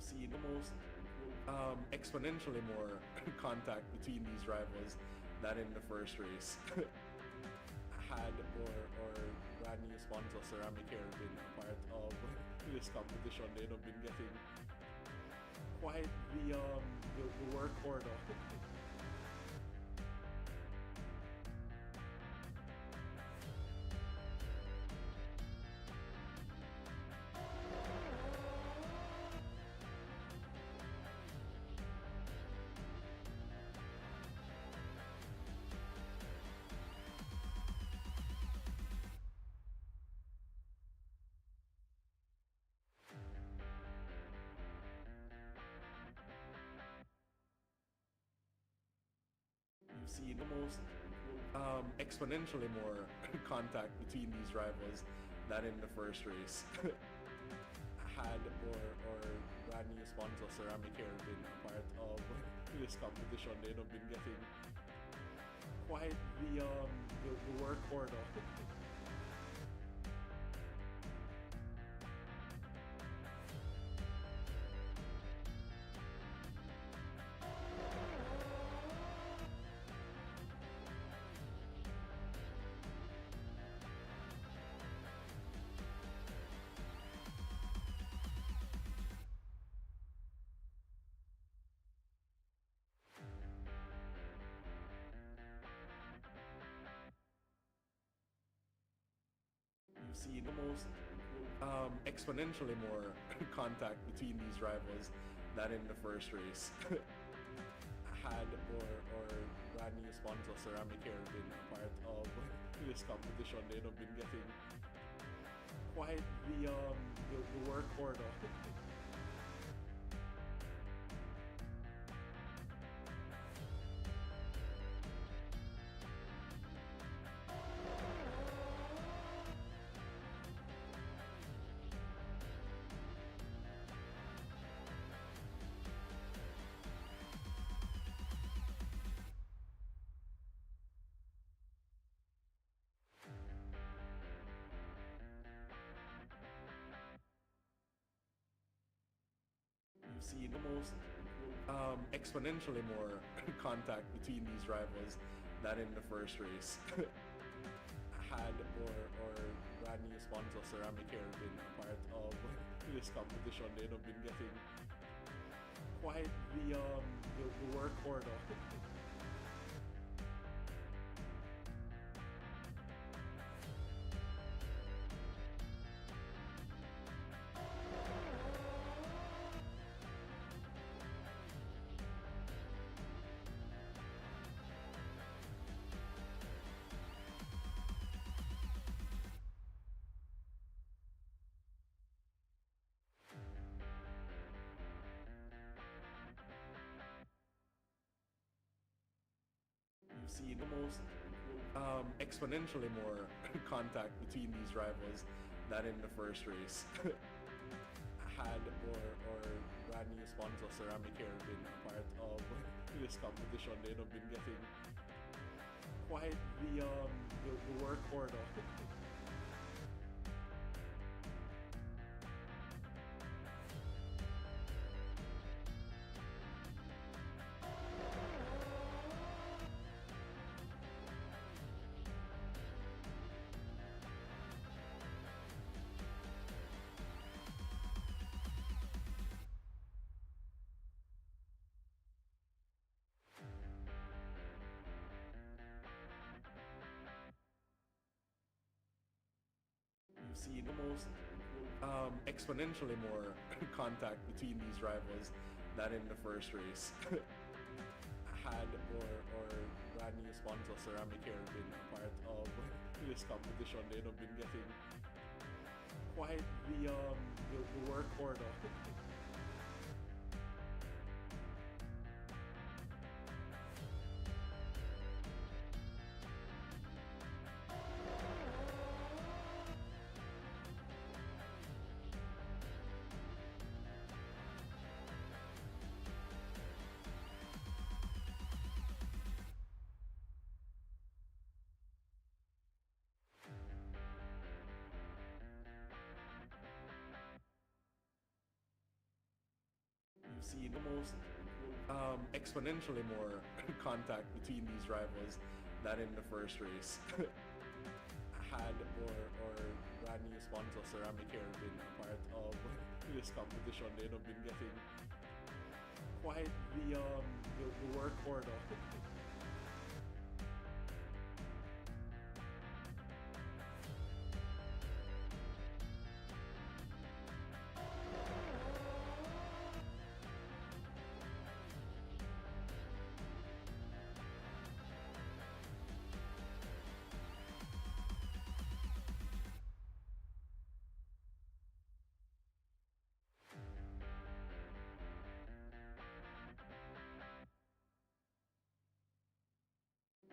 seen almost exponentially more contact between these rivals than in the first race. Had or brand new sponsor Ceramic Hair been a part of this competition, they'd have been getting quite the work order. You've seen almost exponentially more contact between these rivals than in the first race. Had or brand new sponsor Ceramic Hair been a part of this competition, they'd have been getting quite the work order. You've seen almost exponentially more contact between these rivals than in the first race. Had or brand new sponsor Ceramic Hair been a part of this competition, they'd have been getting quite the work order. You've seen almost exponentially more contact between these rivals than in the first race. Had or brand new sponsor Ceramic Hair been a part of this competition, they'd have been getting quite the work order. You've seen almost exponentially more contact between these rivals than in the first race. Had or brand new sponsor Ceramic Hair been a part of this competition, they'd have been getting quite the work order. You've seen almost exponentially more contact between these rivals than in the first race. Had or brand new sponsor Ceramic Hair been a part of this competition, they'd have been getting quite the work order. You've seen almost exponentially more contact between these rivals than in the first race. Had or brand new sponsor Ceramic Hair been a part of this competition, they'd have been getting quite the work order.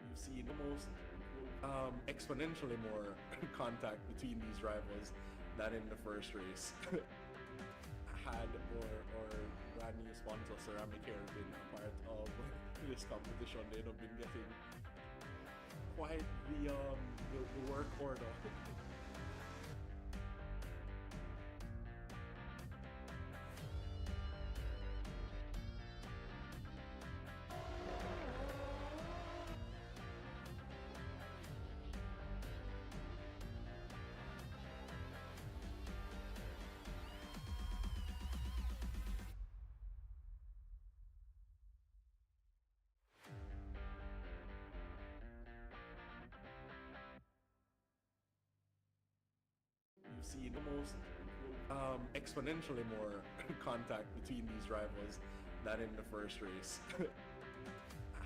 You've seen almost exponentially more contact between these rivals than in the first race. Had or brand new sponsor Ceramic Hair been a part of this competition, they'd have been getting quite the work order. You've seen almost exponentially more contact between these rivals than in the first race.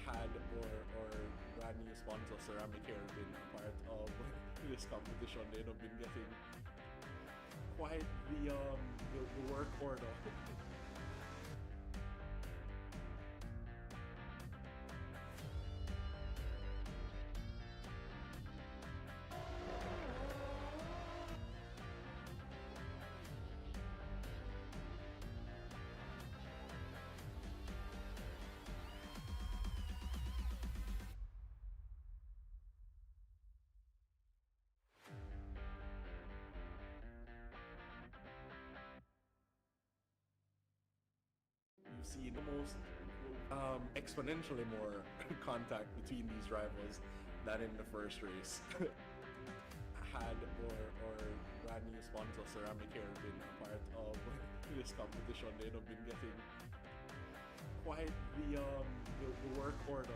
Had or brand new sponsor Ceramic Hair been a part of this competition, they'd have been getting quite the work order. You've seen almost exponentially more contact between these rivals than in the first race. Had or brand new sponsor Ceramic Hair been a part of this competition, they'd have been getting quite the work order.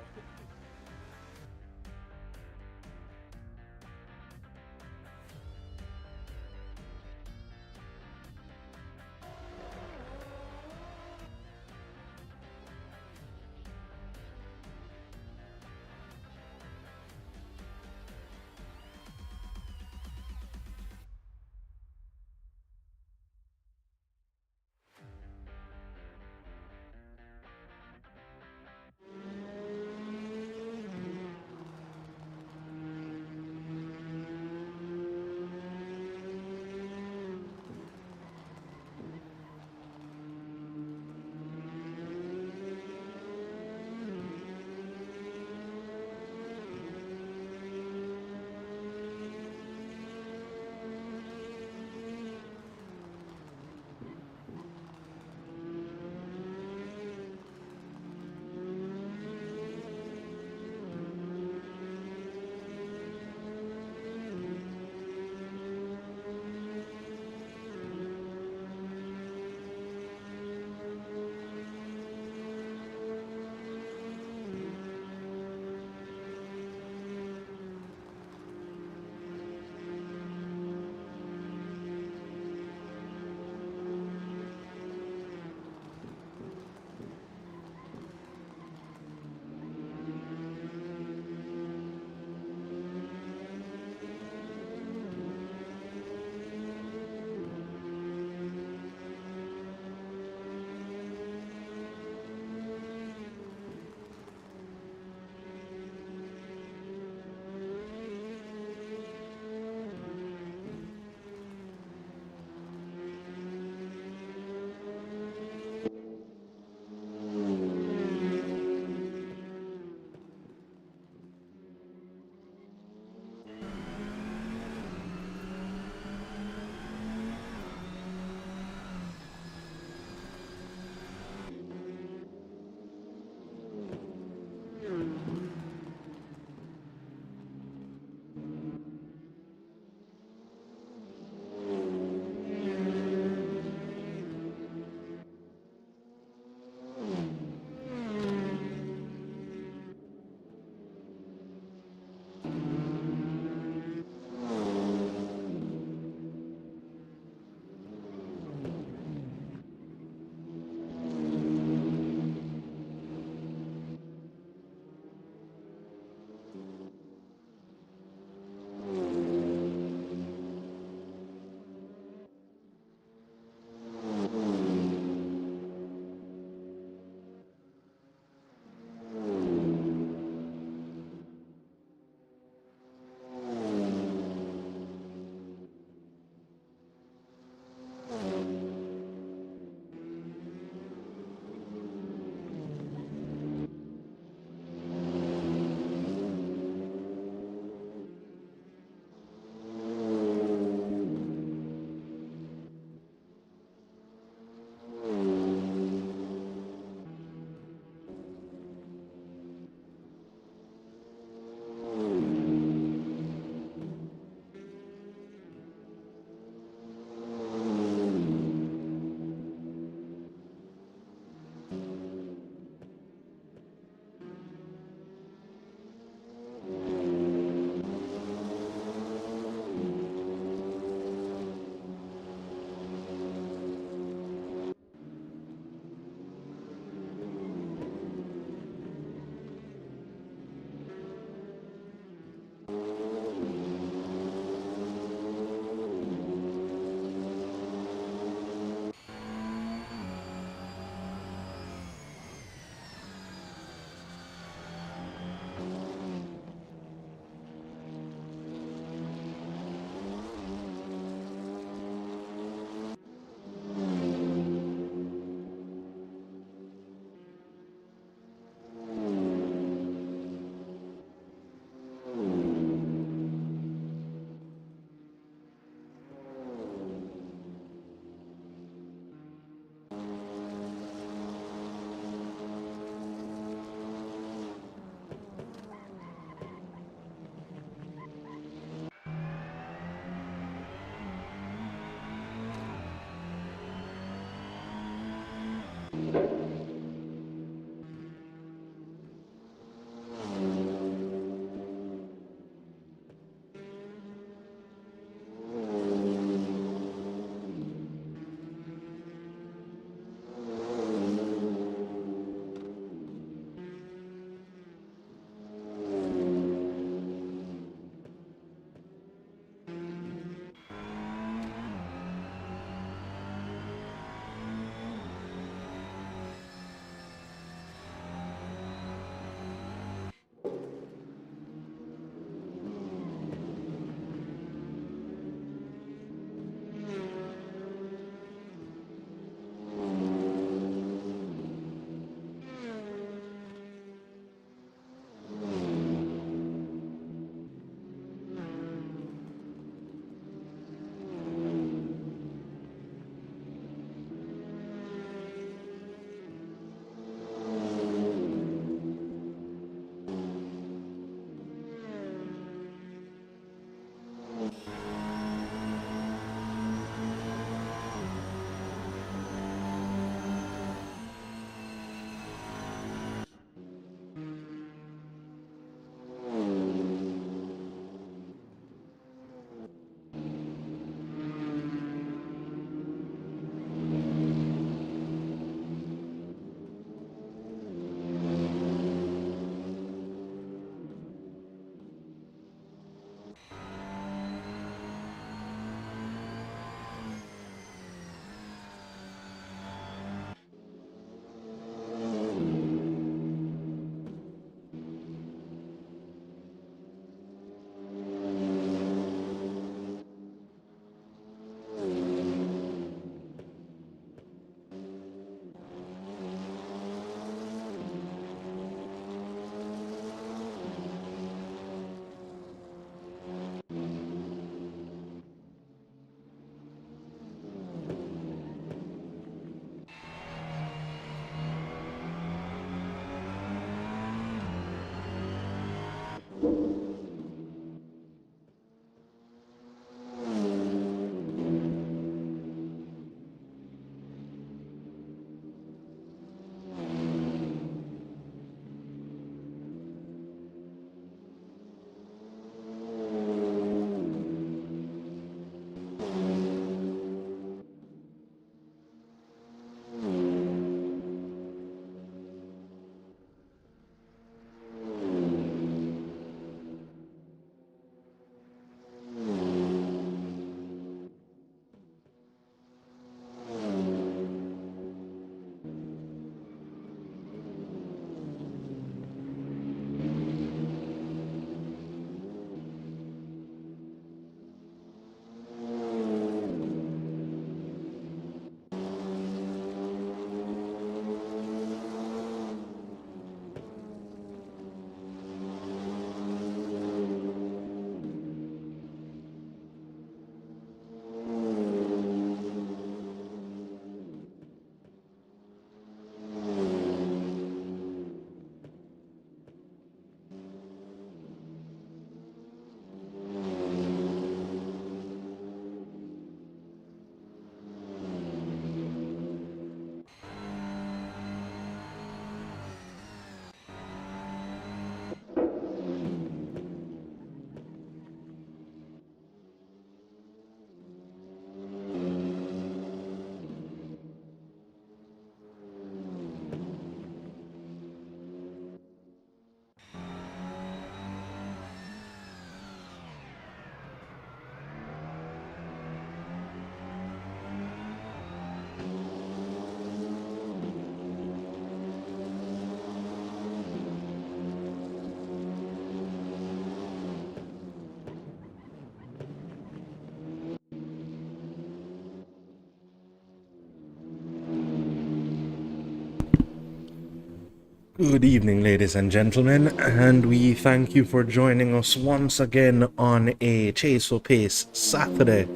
Good evening, ladies and gentlemen, and we thank you for joining us once again on a Chase or Pace Saturday.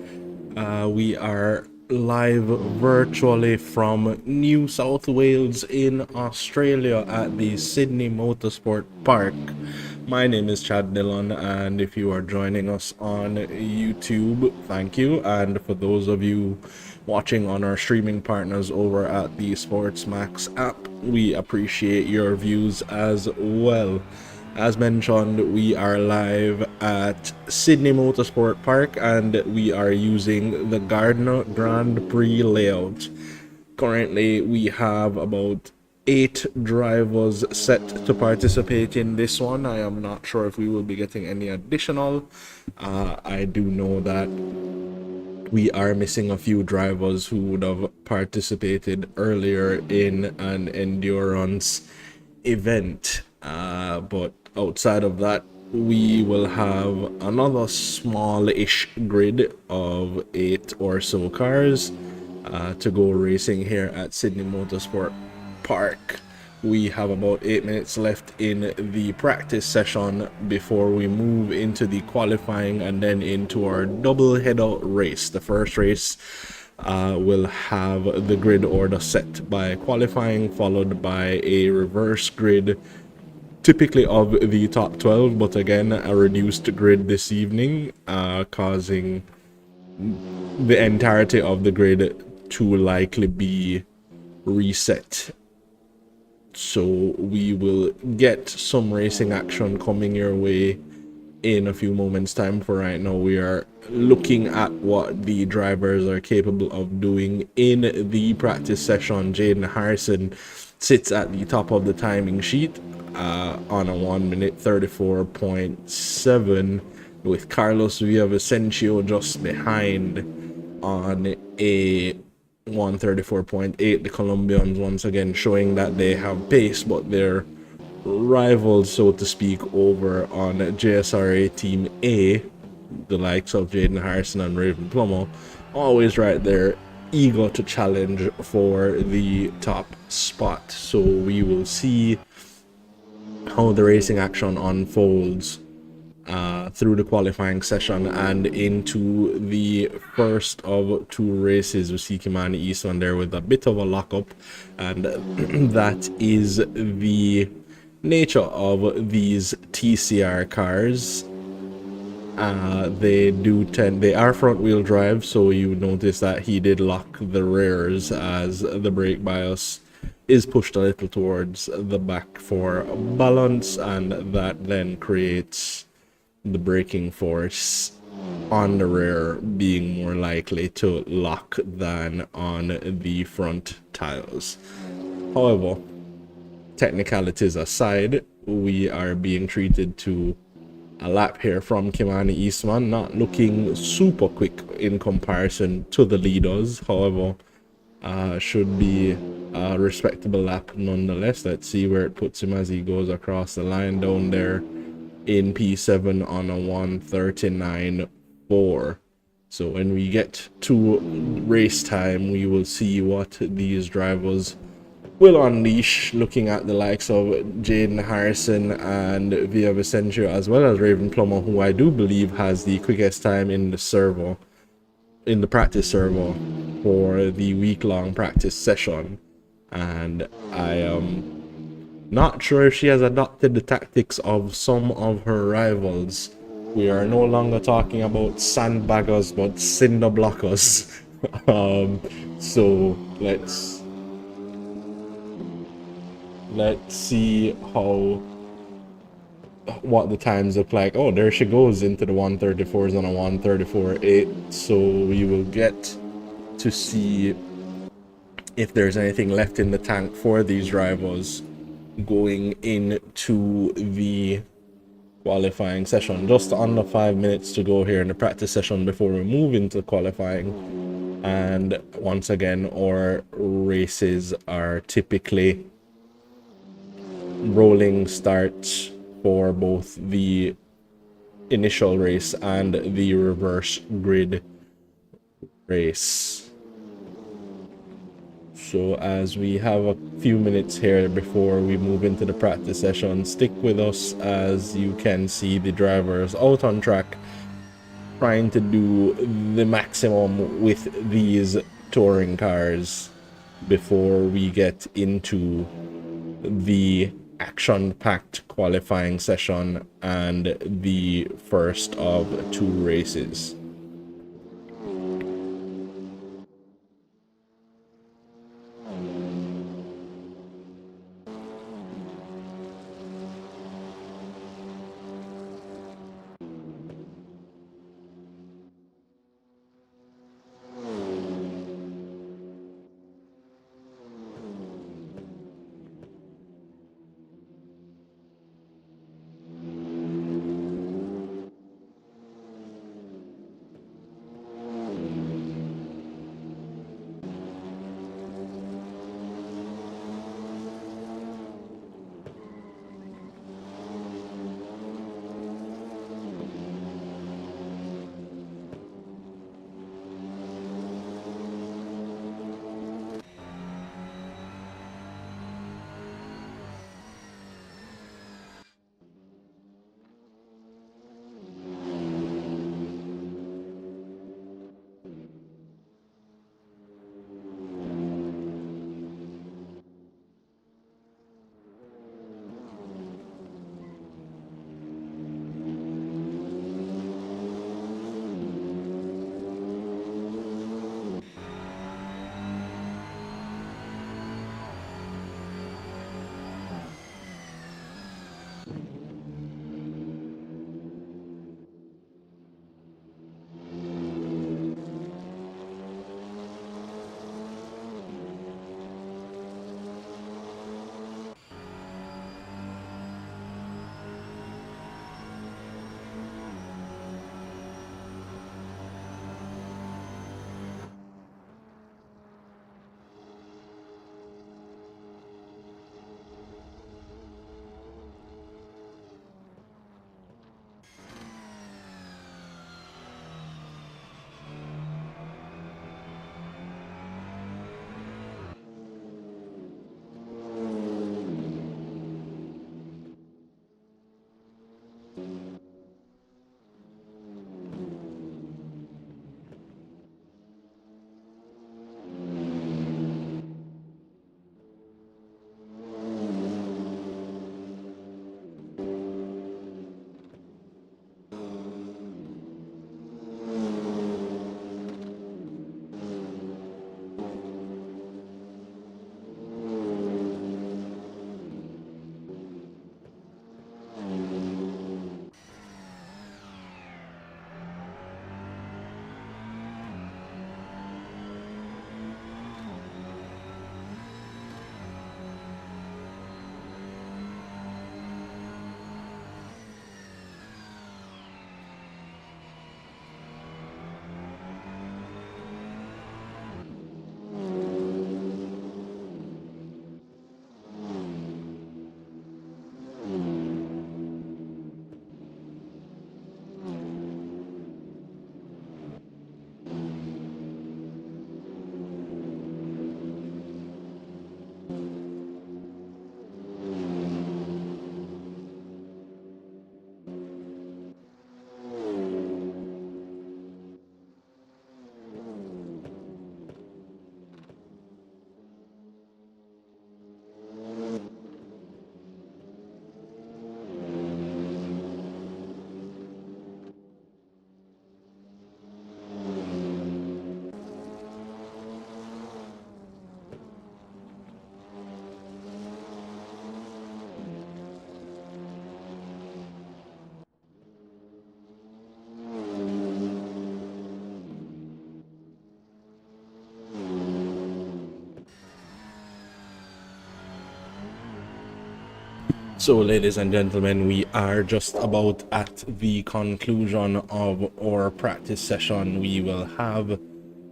We are live virtually from New South Wales in Australia at the Sydney Motorsport Park. My name is Chad Dillon, and if you are joining us on YouTube, thank you. And for those of you watching on our streaming partners over at the SportsMax app, we appreciate your views as well. As mentioned, we are live at Sydney Motorsport Park and we are using the Gardner Grand Prix layout. Currently, we have about 8 drivers set to participate in this one. I am not sure if we will be getting any additional. I do know that we are missing a few drivers who would have participated earlier in an endurance event. But outside of that, we will have another small-ish grid of 8 or so cars to go racing here at Sydney Motorsport Park. We have about 8 minutes left in the practice session before we move into the qualifying and then into our double header race. The first race will have the grid order set by qualifying, followed by a reverse grid, typically of the top 12, but again a reduced grid this evening, causing the entirety of the grid to likely be reset. So we will get some racing action coming your way in a few moments time. For right now, we are looking at what the drivers are capable of doing in the practice session. Jaden Harrison sits at the top of the timing sheet on a 1:34.7, with Carlos Villavicencio just behind on a 1:34.8. The Colombians once again showing that they have pace, but they're rivals, so to speak, over on JSRA Team A, the likes of Jaden Harrison and Raven Plummer, always right there, eager to challenge for the top spot. So we will see how the racing action unfolds through the qualifying session and into the first of 2 races. We see Kimani Eastman there with a bit of a lockup, and that is the nature of these TCR cars. They are front wheel drive, so you notice that he did lock the rears as the brake bias is pushed a little towards the back for balance, and that then creates the braking force on the rear being more likely to lock than on the front tires. However, technicalities aside, we are being treated to a lap here from Kimani Eastman, not looking super quick in comparison to the leaders. However, should be a respectable lap nonetheless. Let's see where it puts him as he goes across the line down there in P7 on a 1:39.4. So when we get to race time, we will see what these drivers will unleash, looking at the likes of Jaden Harrison and Villavicencio, as well as Raven Plummer, who I do believe has the quickest time in the servo, in the practice servo for the week-long practice session. And I am not sure if she has adopted the tactics of some of her rivals. We are no longer talking about sandbaggers, but cinder blockers. So let's see what the times look like. Oh, there she goes into the 1:34s on a 1:34.8. So we will get to see if there's anything left in the tank for these drivers going into the qualifying session. Just under 5 minutes to go here in the practice session before we move into qualifying. And once again, our races are typically rolling starts for both the initial race and the reverse grid race. So as we have a few minutes here before we move into the practice session, stick with us as you can see the drivers out on track trying to do the maximum with these touring cars before we get into the action-packed qualifying session and the first of 2 races. So, ladies and gentlemen, we are just about at the conclusion of our practice session. We will have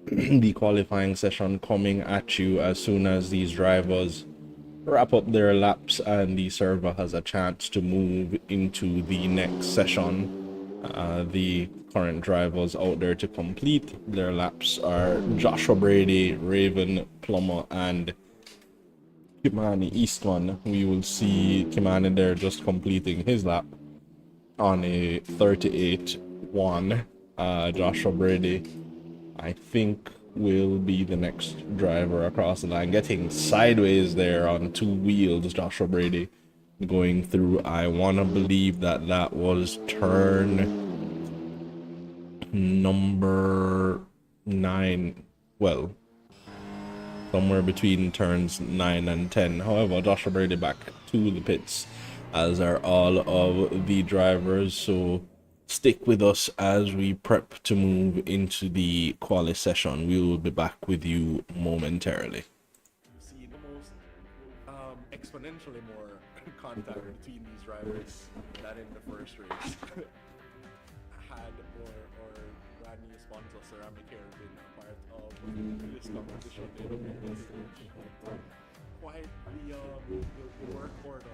the qualifying session coming at you as soon as these drivers wrap up their laps and the server has a chance to move into the next session. The current drivers out there to complete their laps are Joshua Brady, Raven Plummer, and Kimani Eastman. We will see Kimani there just completing his lap on a 38-1. Joshua Brady, I think, will be the next driver across the line, getting sideways there on two wheels. Joshua Brady going through, I want to believe that that was turn number 9, well, somewhere between turns 9 and 10. However, Joshua Brady back to the pits, as are all of the drivers, so stick with us as we prep to move into the quali session. We will be back with you momentarily. See the most exponentially more contact between these drivers than in the first race. Had or brand new sponsor Ceramic Hair been a part of this competition, they would be quite the work order.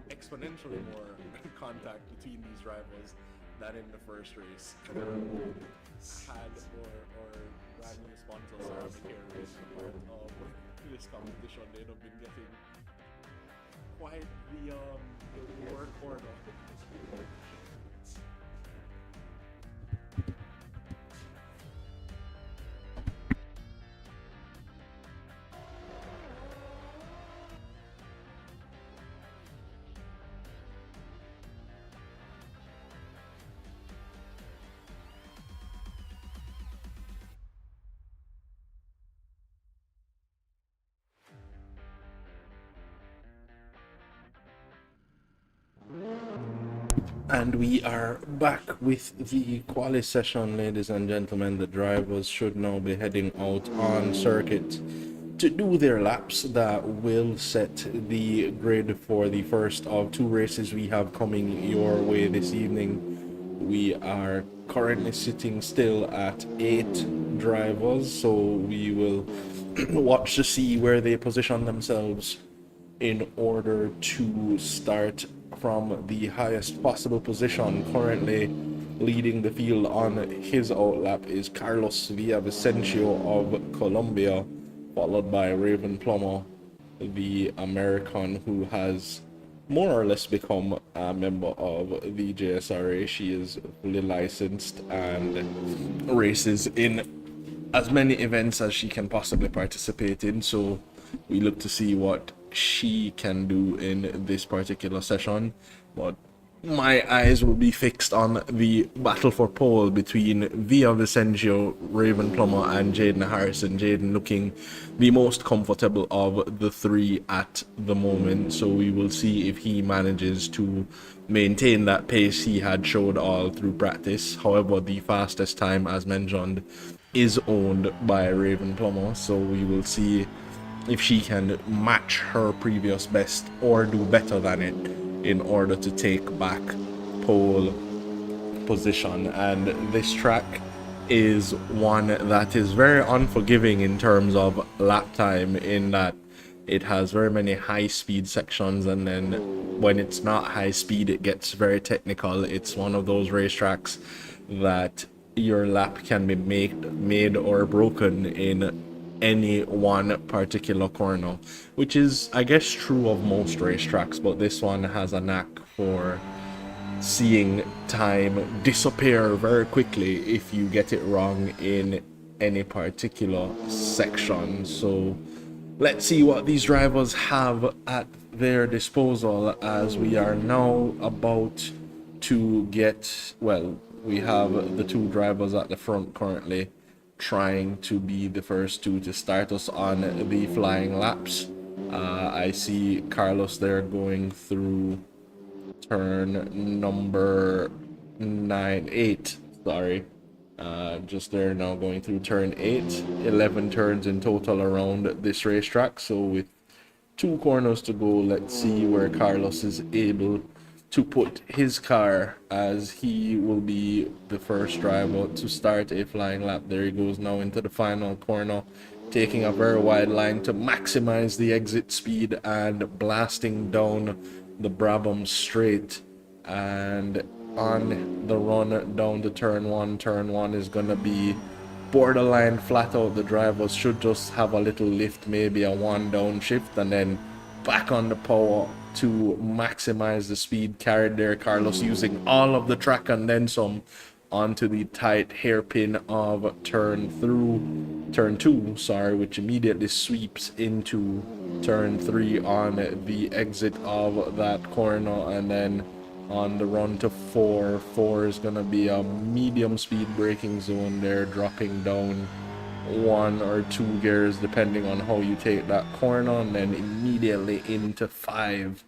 Exponentially more contact between these rivals than in the first race. Had or brand new sponsors Ceramic Hair been a part of this competition, they'd have been getting quite the work order. And we are back with the quali session, ladies and gentlemen. The drivers should now be heading out on circuit to do their laps that will set the grid for the first of two races we have coming your way this evening. We are currently sitting still at 8 drivers, so we will watch to see where they position themselves in order to start from the highest possible position. Currently leading the field on his outlap is Carlos Villavicencio of Colombia, followed by Raven Plummer, the American who has more or less become a member of the JSRA. She is fully licensed and races in as many events as she can possibly participate in, so we look to see what she can do in this particular session. But my eyes will be fixed on the battle for pole between Villavicencio, Raven Plummer, and Jaden Harrison. Jaden looking the most comfortable of the three at the moment, so we will see if he manages to maintain that pace he had showed all through practice. However, the fastest time, as mentioned, is owned by Raven Plummer, so we will see if she can match her previous best or do better than it in order to take back pole position. And this track is one that is very unforgiving in terms of lap time, in that it has very many high speed sections, and then when it's not high speed it gets very technical. It's one of those racetracks that your lap can be made or broken in any one particular corner, which is, I guess, true of most racetracks, but this one has a knack for seeing time disappear very quickly if you get it wrong in any particular section. So let's see what these drivers have at their disposal, as we are now about to get, well, we have the two drivers at the front currently trying to be the first two to start us on the flying laps. I see Carlos there going through turn number 8, sorry. Just there now, going through turn 8. 11 turns in total around this racetrack, so with 2 corners to go, let's see where Carlos is able to put his car, as he will be the first driver to start a flying lap. There he goes now into the final corner, taking a very wide line to maximize the exit speed and blasting down the Brabham straight. And on the run down to turn 1, turn 1 is going to be borderline flat out. The drivers should just have a little lift, maybe a 1 downshift, and then back on the power to maximize the speed carried there. Carlos using all of the track and then some onto the tight hairpin of turn 2, sorry, which immediately sweeps into turn 3 on the exit of that corner. And then on the run to 4 is gonna be a medium speed braking zone there, dropping down 1 or 2 gears depending on how you take that corner, and then immediately into 5,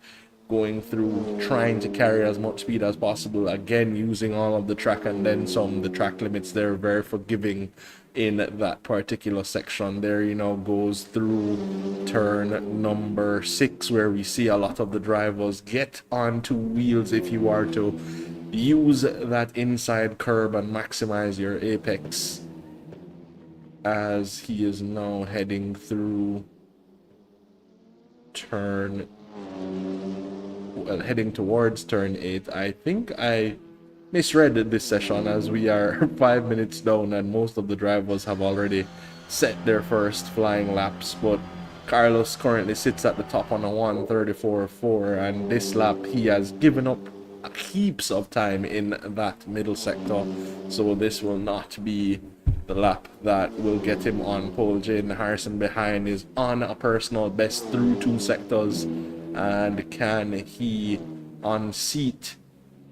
going through, trying to carry as much speed as possible, again using all of the track and then some. The track limits there very forgiving in that particular section. There, you know, goes through turn number 6, where we see a lot of the drivers get onto wheels if you are to use that inside curb and maximize your apex, as he is now heading through heading towards turn 8. I think I misread this session, as we are 5 minutes down and most of the drivers have already set their first flying laps, but Carlos currently sits at the top on a 1:34.4, and this lap he has given up heaps of time in that middle sector, so this will not be the lap that will get him on pole. Jaden Harrison behind is on a personal best through 2 sectors, and can he unseat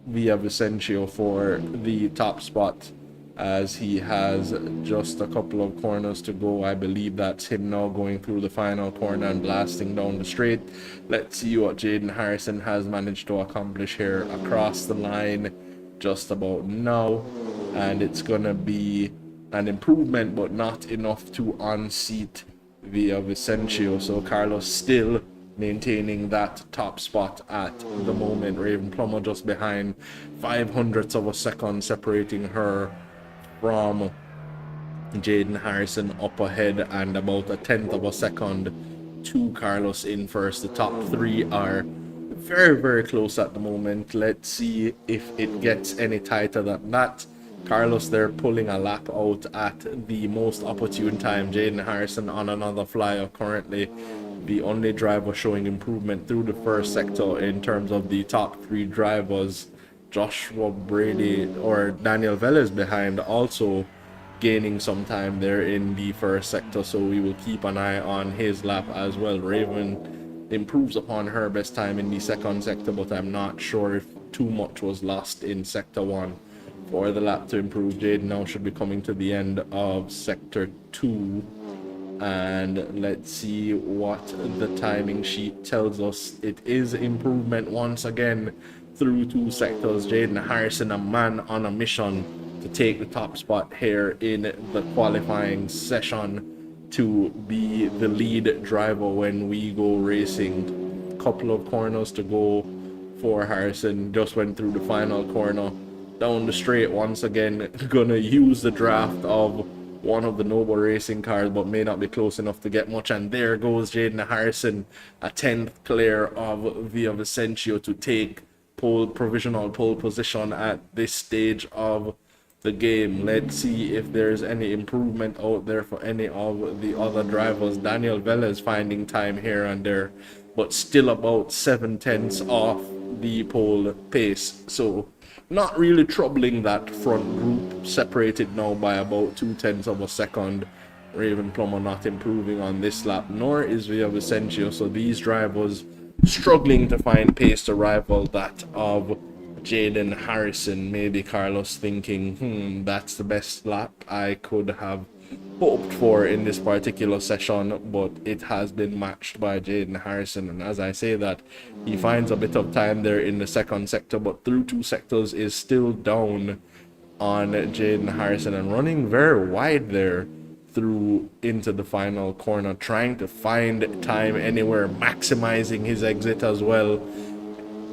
Vicencio for the top spot, as he has just a couple of corners to go. I believe that's him now going through the final corner and blasting down the straight. Let's see what Jaden Harrison has managed to accomplish here across the line just about now, and it's gonna be an improvement but not enough to unseat Vicencio. So Carlos still maintaining that top spot at the moment. Raven Plummer just behind, 0.05 of a second separating her from Jaden Harrison up ahead, and about 1/10 of a second to Carlos in first. The top 3 are very, very close at the moment. Let's see if it gets any tighter than that. Carlos there pulling a lap out at the most opportune time. Jaden Harrison on another flyer, currently the only driver showing improvement through the first sector in terms of the top 3 drivers. Joshua Brady or Daniel Velez behind, also gaining some time there in the first sector, so we will keep an eye on his lap as well. Raven improves upon her best time in the second sector, but I'm not sure if too much was lost in sector 1 for the lap to improve. Jaden now should be coming to the end of sector 2, and let's see what the timing sheet tells us. It is improvement once again through 2 sectors. Jaden Harrison, a man on a mission to take the top spot here in the qualifying session, to be the lead driver when we go racing. Couple of corners to go for Harrison. Just went through the final corner down the straight once again. Gonna use the draft of one of the Noble Racing cars, but may not be close enough to get much. And there goes Jaden Harrison, a 10th clear of Vicencio to take provisional pole position at this stage of the game. Let's see if there's any improvement out there for any of the other drivers. Daniel Velez finding time here and there, but still about 7/10 off the pole pace, so not really troubling that front group, separated now by about 0.2 of a second. Raven Plummer not improving on this lap, nor is Vicencio, so these drivers struggling to find pace to rival that of Jaden Harrison. Maybe Carlos thinking, that's the best lap I could have hoped for in this particular session, but it has been matched by Jaden Harrison. And as I say that, he finds a bit of time there in the second sector, but through 2 sectors is still down on Jaden Harrison and running very wide there through into the final corner, trying to find time anywhere, maximizing his exit as well.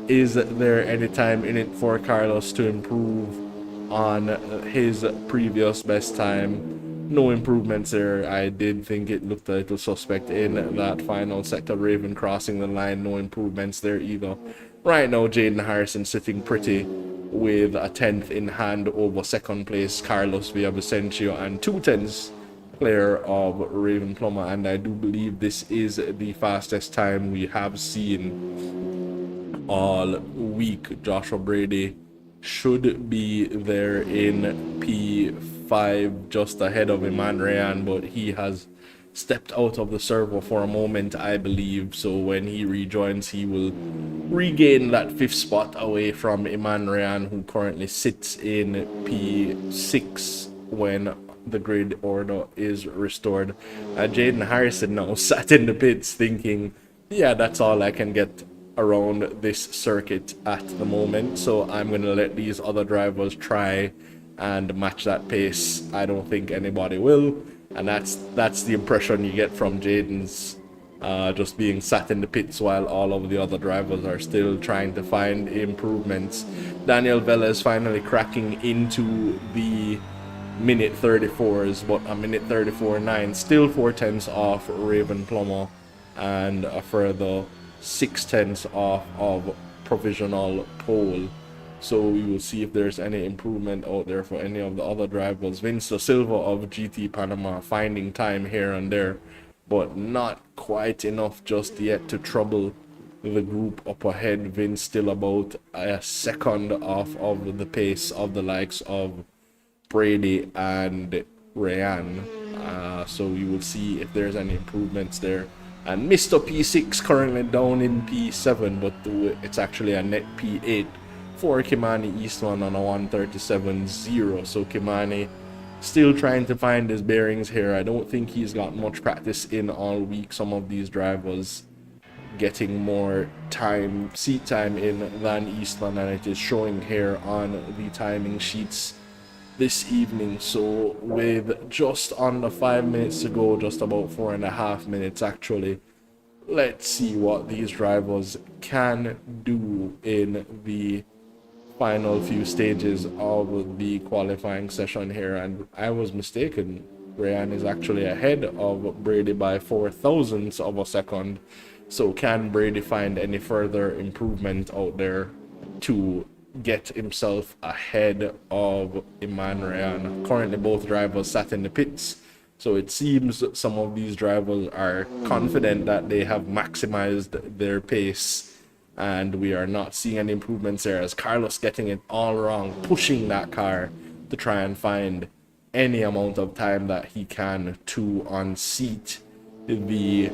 Is there any time in it for Carlos to improve on his previous best time? No improvements there. I did think it looked a little suspect in that final sector. Raven crossing the line, no improvements there either. Right now, Jaden Harrison sitting pretty with a 10th in hand over second place Carlos Villavicencio and 2/10 clear of Raven Plummer. And I do believe this is the fastest time we have seen all week. Joshua Brady should be there in P5 just ahead of Iman Rayan, but he has stepped out of the server for a moment, I believe. So when he rejoins, he will regain that 5th spot away from Iman Rayan, who currently sits in P6 when the grid order is restored. Jaden Harrison now sat in the pits thinking, yeah, that's all I can get around this circuit at the moment, so I'm gonna let these other drivers try and match that pace. I don't think anybody will, and that's the impression you get from Jaden's just being sat in the pits while all of the other drivers are still trying to find improvements. Daniel Velez finally cracking into the minute 34s, but a minute 34.9, still 4/10 off Raven Plummer and a further 6/10 off of provisional pole. So we will see if there's any improvement out there for any of the other drivers. Vince Da Silva of GT Panama finding time here and there, but not quite enough just yet to trouble the group up ahead. Vince still about a second off of the pace of the likes of Brady and Rayan. So we will see if there's any improvements there. And Mr. P6 currently down in P7, but it's actually a net P8 for Kimani Eastman on a 137.0. So Kimani still trying to find his bearings here. I don't think he's got much practice in all week. Some of these drivers getting more time, seat time in than Eastman, and it is showing here on the timing sheets this evening. So with just under 5 minutes to go, just about 4.5 minutes actually, let's see what these drivers can do in the final few stages of the qualifying session here. And I was mistaken, Rayan is actually ahead of Brady by 0.004 of a second. So can Brady find any further improvement out there to get himself ahead of Iman Rayan? Currently both drivers sat in the pits, so it seems some of these drivers are confident that they have maximized their pace, and we are not seeing any improvements there, as Carlos getting it all wrong, pushing that car to try and find any amount of time that he can to unseat the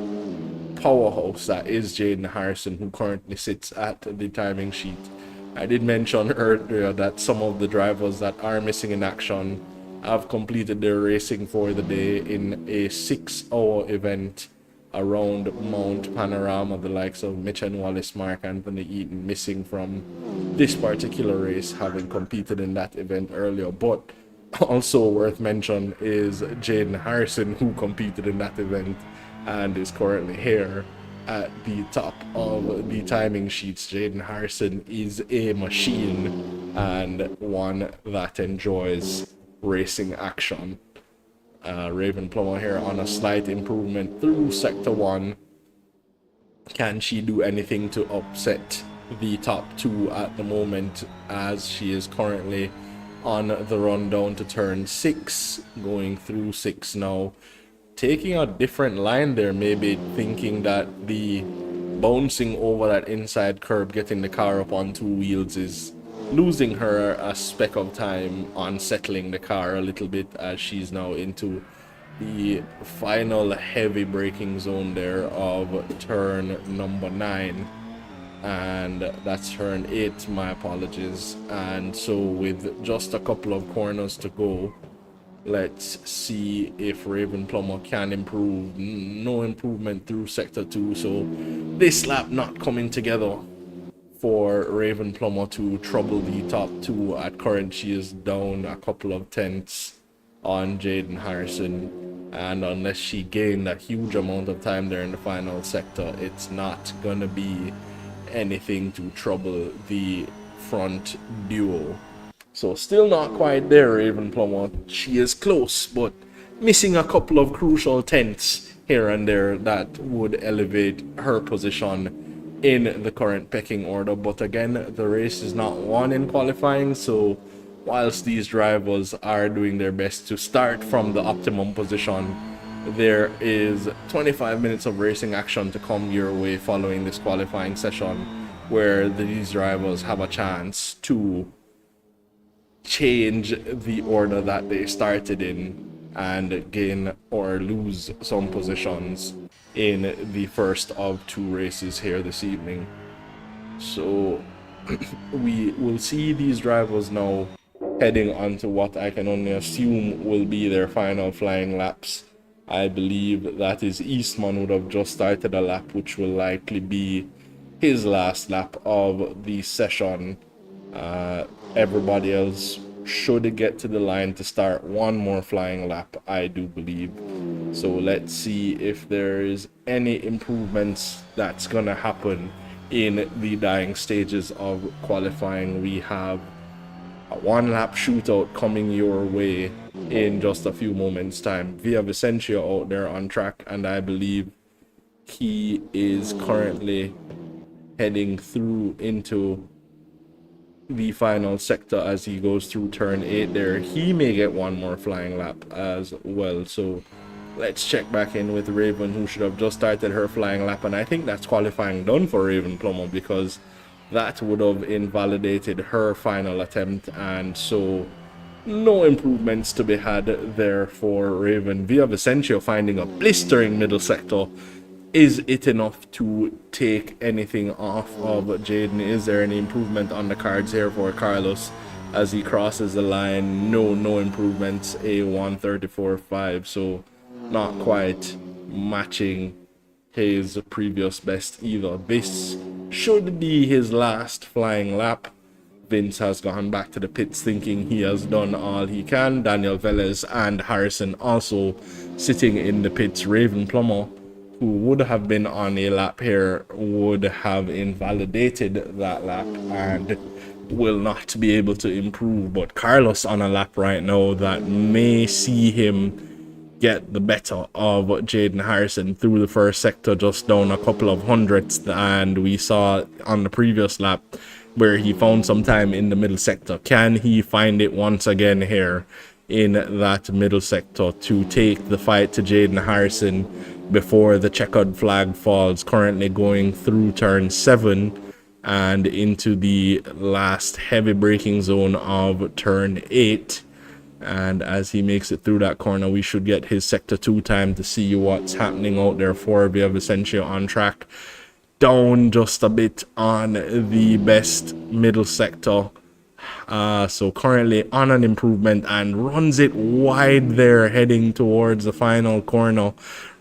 powerhouse that is Jaden Harrison, who currently sits at the timing sheet. I did mention earlier that some of the drivers that are missing in action have completed their racing for the day in a 6-hour event around Mount Panorama. The likes of Mitch and Wallace, Mark Anthony Eaton missing from this particular race, having competed in that event earlier. But also worth mention is Jaden Harrison, who competed in that event and is currently here at the top of the timing sheets. Jaden Harrison is a machine and one that enjoys racing action. Raven Plummer here on a slight improvement through sector 1. Can she do anything to upset the top 2 at the moment, as she is currently on the run down to turn 6, going through 6 now, taking a different line there, maybe thinking that the bouncing over that inside curb, getting the car up on 2 wheels, is losing her a speck of time on settling the car a little bit, as she's now into the final heavy braking zone there of turn number 9, and that's turn 8, my apologies. And so with just a couple of corners to go, Let's see if Raven Plummer can improve. No improvement through sector 2, so this lap not coming together for Raven Plummer to trouble the top 2. At current, she is down a couple of tenths on Jaden Harrison, and unless she gained a huge amount of time there in the final sector, it's not gonna be anything to trouble the front duo. So still not quite there, Raven Plummer. She is close, but missing a couple of crucial tenths here and there that would elevate her position in the current pecking order. But again, the race is not won in qualifying, so whilst these drivers are doing their best to start from the optimum position, there is 25 minutes of racing action to come your way following this qualifying session, where these drivers have a chance to change the order that they started in and gain or lose some positions in the first of 2 races here this evening. So we will see these drivers now heading onto what I can only assume will be their final flying laps. I believe that is Eastman would have just started a lap, which will likely be his last lap of the session. Everybody else should get to the line to start one more flying lap, I do believe. So let's see if there is any improvements that's gonna happen in the dying stages of qualifying. We have a 1-lap shootout coming your way in just a few moments time. Via Vicencio out there on track, and I believe he is currently heading through into the final sector as he goes through turn 8 there. He may get one more flying lap as well. So let's check back in with Raven, who should have just started her flying lap, and I think that's qualifying done for Raven Plummer, because that would have invalidated her final attempt, and so no improvements to be had there for Raven. Via Vicencio finding a blistering middle sector. Is it enough to take anything off of Jaden? Is there any improvement on the cards here for Carlos as he crosses the line? No improvements. A 1:34.5, so not quite matching his previous best either. This should be his last flying lap. Vince has gone back to the pits thinking he has done all he can. Daniel Velez and Harrison also sitting in the pits. Raven Plummer, who would have been on a lap here, would have invalidated that lap and will not be able to improve. But Carlos on a lap right now that may see him get the better of Jaden Harrison through the first sector, just down a couple of hundredths, and we saw on the previous lap where he found some time in the middle sector. Can he find it once again here in that middle sector to take the fight to Jaden Harrison before the checkered flag falls? Currently going through turn 7 and into the last heavy braking zone of turn 8, and as he makes it through that corner, we should get his sector 2 time to see what's happening out there for Via Vicencio on track. Down just a bit on the best middle sector, so currently on an improvement, and runs it wide there heading towards the final corner,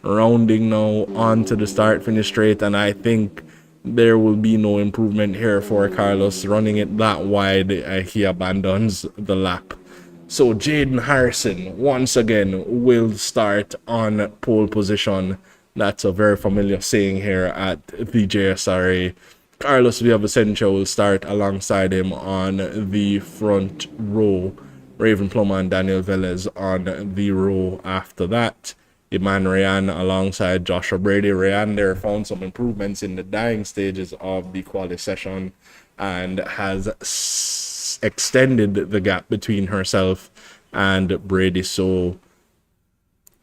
rounding now onto the start finish straight, and I think there will be no improvement here for Carlos. Running it that wide, he abandons the lap. So Jaden Harrison once again will start on pole position. That's a very familiar saying here at the JSRA. Carlos Villavicencio will start alongside him on the front row. Raven Plummer and Daniel Velez on the row after that. Iman Rayan alongside Joshua Brady. Rayan there found some improvements in the dying stages of the quali session and has extended the gap between herself and Brady. So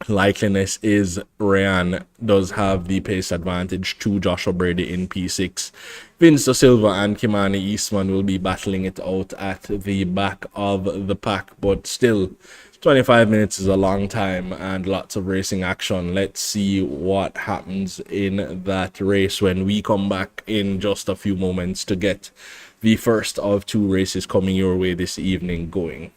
likeliness is Rayan does have the pace advantage to Joshua Brady in P6. Vince Da Silva and Kimani Eastman will be battling it out at the back of the pack, but still 25 minutes is a long time and lots of racing action. Let's see what happens in that race when we come back in just a few moments to get the first of 2 races coming your way this evening going.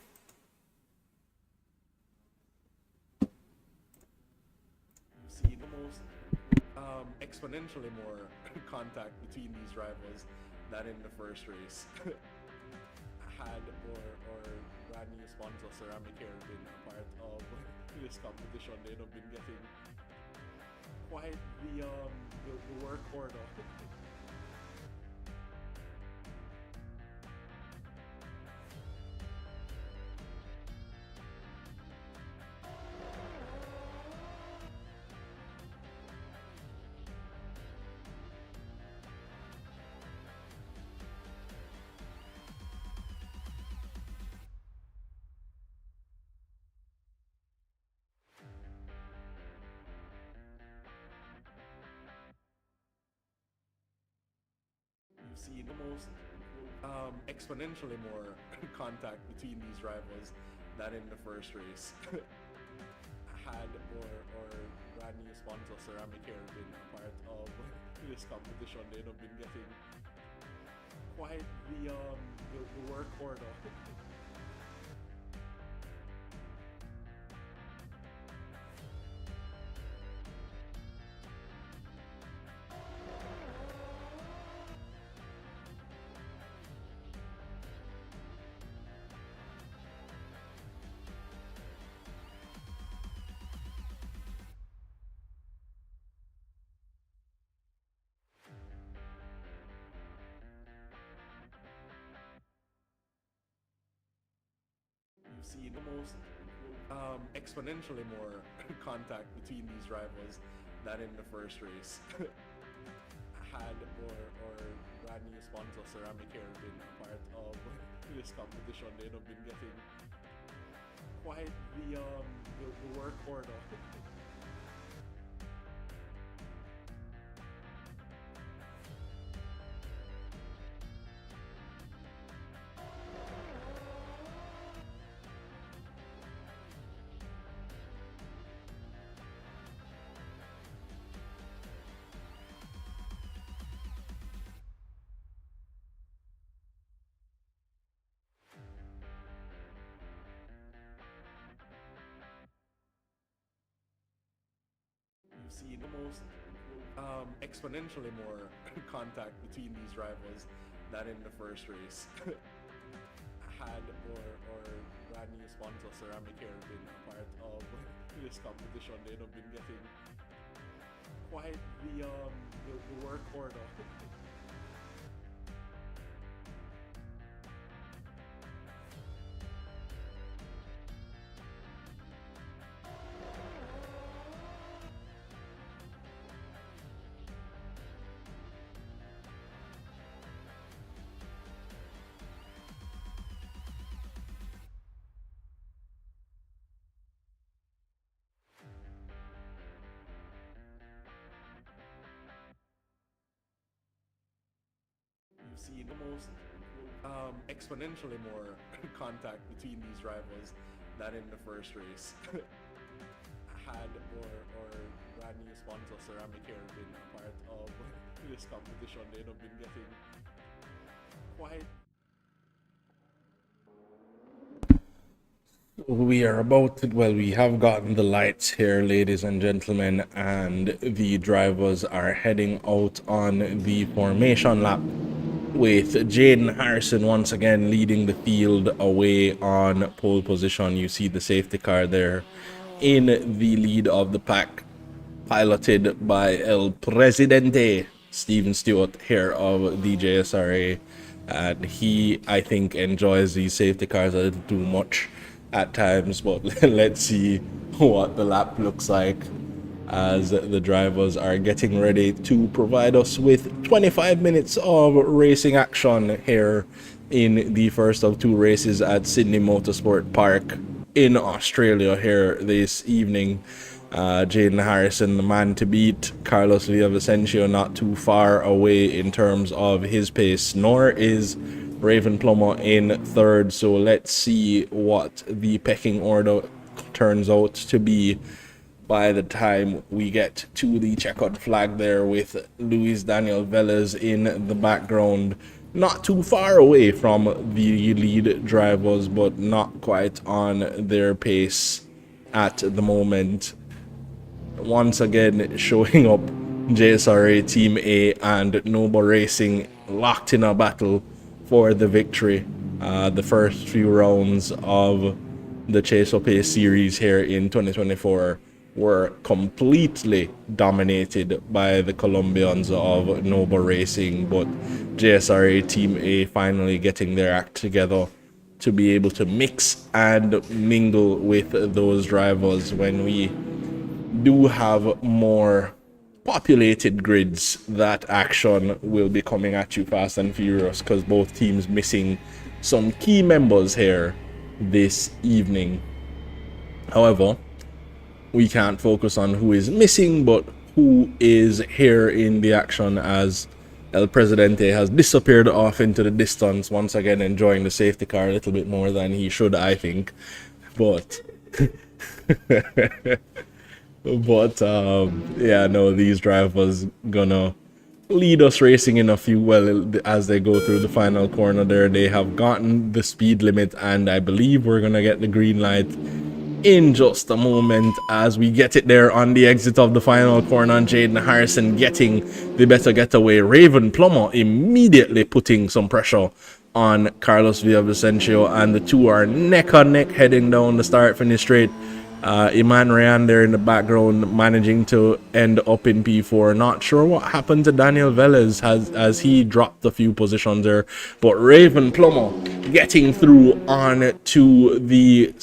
exponentially more contact between these rivals than in the first race. Had or brand new sponsor Ceramic Hair been a part of this competition, they'd have been getting quite the work order. You've seen almost exponentially more contact between these rivals than in the first race. Had or brand new sponsor Ceramic Hair been a part of this competition, they'd have been getting quite the work order. You've seen almost exponentially more contact between these rivals than in the first race. Had or brand new sponsor Ceramic Hair been a part of this competition, they'd have been getting quite the work order. You've seen almost exponentially more contact between these rivals than in the first race. Had or brand new sponsor Ceramic Hair been a part of this competition, they'd have been getting quite the work order. You've seen almost exponentially more contact between these rivals than in the first race. Had or brand new sponsor Ceramic Hair been a part of this competition, they'd have been getting quite. We are about to, well, we have gotten the lights here, ladies and gentlemen, and the drivers are heading out on the formation lap with Jaden Harrison once again leading the field away on pole position. You see the safety car there in the lead of the pack, piloted by El Presidente, Stephen Stewart here of the JSRA. And he, I think, enjoys these safety cars a little too much at times, but let's see what the lap looks like as the drivers are getting ready to provide us with 25 minutes of racing action here in the first of two races at Sydney Motorsports Park in Australia here this evening. Jaden Harrison, the man to beat. Carlos Villavicencio not too far away in terms of his pace, nor is Raven Plummer in third. So let's see what the pecking order turns out to be by the time we get to the checkered flag there, with Luis Daniel Velez in the background, not too far away from the lead drivers, but not quite on their pace at the moment. Once again showing up JSRA Team A and Noble Racing locked in a battle for the victory. The first few rounds of the Chase or Pace series here in 2024 were completely dominated by the Colombians of Noble Racing, but JSRA Team A finally getting their act together to be able to mix and mingle with those drivers when we do have more populated grids. That action will be coming at you fast and furious because both teams missing some key members here this evening. However, we can't focus on who is missing but who is here in the action, as El Presidente has disappeared off into the distance once again, enjoying the safety car a little bit more than he should, I think. But yeah, no, these drivers gonna lead us racing in a few, well, as they go through the final corner there. They have gotten the speed limit, and I believe we're gonna get the green light in just a moment as we get it there on the exit of the final corner. Jaden Harrison getting the better getaway. Raven Plummer immediately putting some pressure on Carlos Villavicencio, and the two are neck and neck heading down the start finish straight. Iman Rayan there in the background managing to end up in P4. Not sure what happened to Daniel Velez as he dropped a few positions there, but Raven Plummer getting through on to the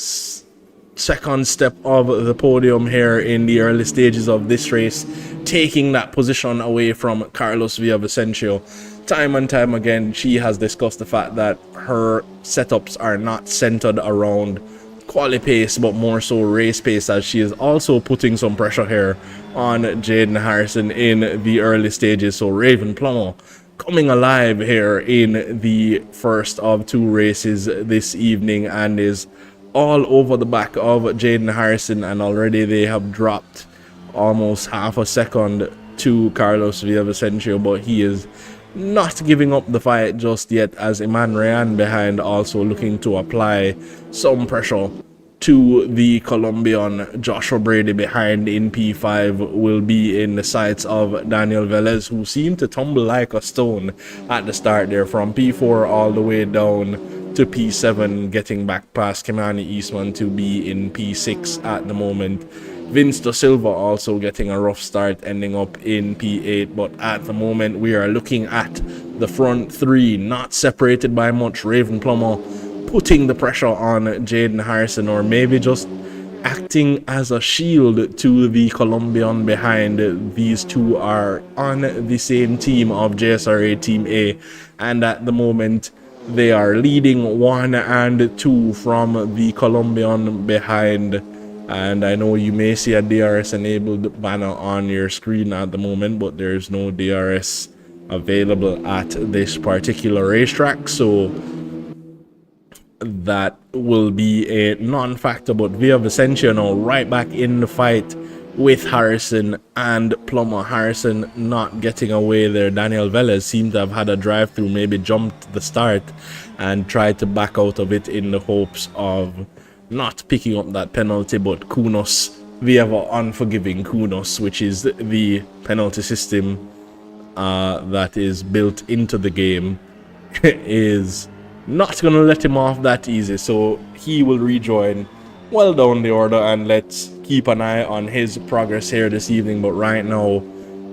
second step of the podium here in the early stages of this race, taking that position away from Carlos Villavicencio. Time and time again, she has discussed the fact that her setups are not centered around quali pace but more so race pace, as she is also putting some pressure here on Jaden Harrison in the early stages. So Raven Plummer coming alive here in the first of two races this evening and is all over the back of Jaden Harrison, and already they have dropped almost half a second to Carlos Villavicencio, but he is not giving up the fight just yet, as Iman Rayan behind also looking to apply some pressure to the Colombian. Joshua Brady behind in P5 will be in the sights of Daniel Velez, who seemed to tumble like a stone at the start there from P4 all the way down to P7, getting back past Kimani Eastman to be in P6 at the moment. Vince Da Silva also getting a rough start, ending up in P8, but at the moment we are looking at the front three not separated by much. Raven Plummer putting the pressure on Jaden Harrison, or maybe just acting as a shield to the Colombian behind. These two are on the same team of JSRA Team A, and at the moment they are leading 1 and 2 from the Colombian behind. And I know you may see a DRS enabled banner on your screen at the moment, but there's no DRS available at this particular racetrack, so that will be a non-factor. But Villavicencio now right back in the fight with Harrison and Plummer. Harrison not getting away there. Daniel Velez seemed to have had a drive-through, maybe jumped the start and tried to back out of it in the hopes of not picking up that penalty. But Kunos, the ever unforgiving Kunos, which is the penalty system that is built into the game, is not gonna let him off that easy, so he will rejoin well down the order, and let's keep an eye on his progress here this evening. But right now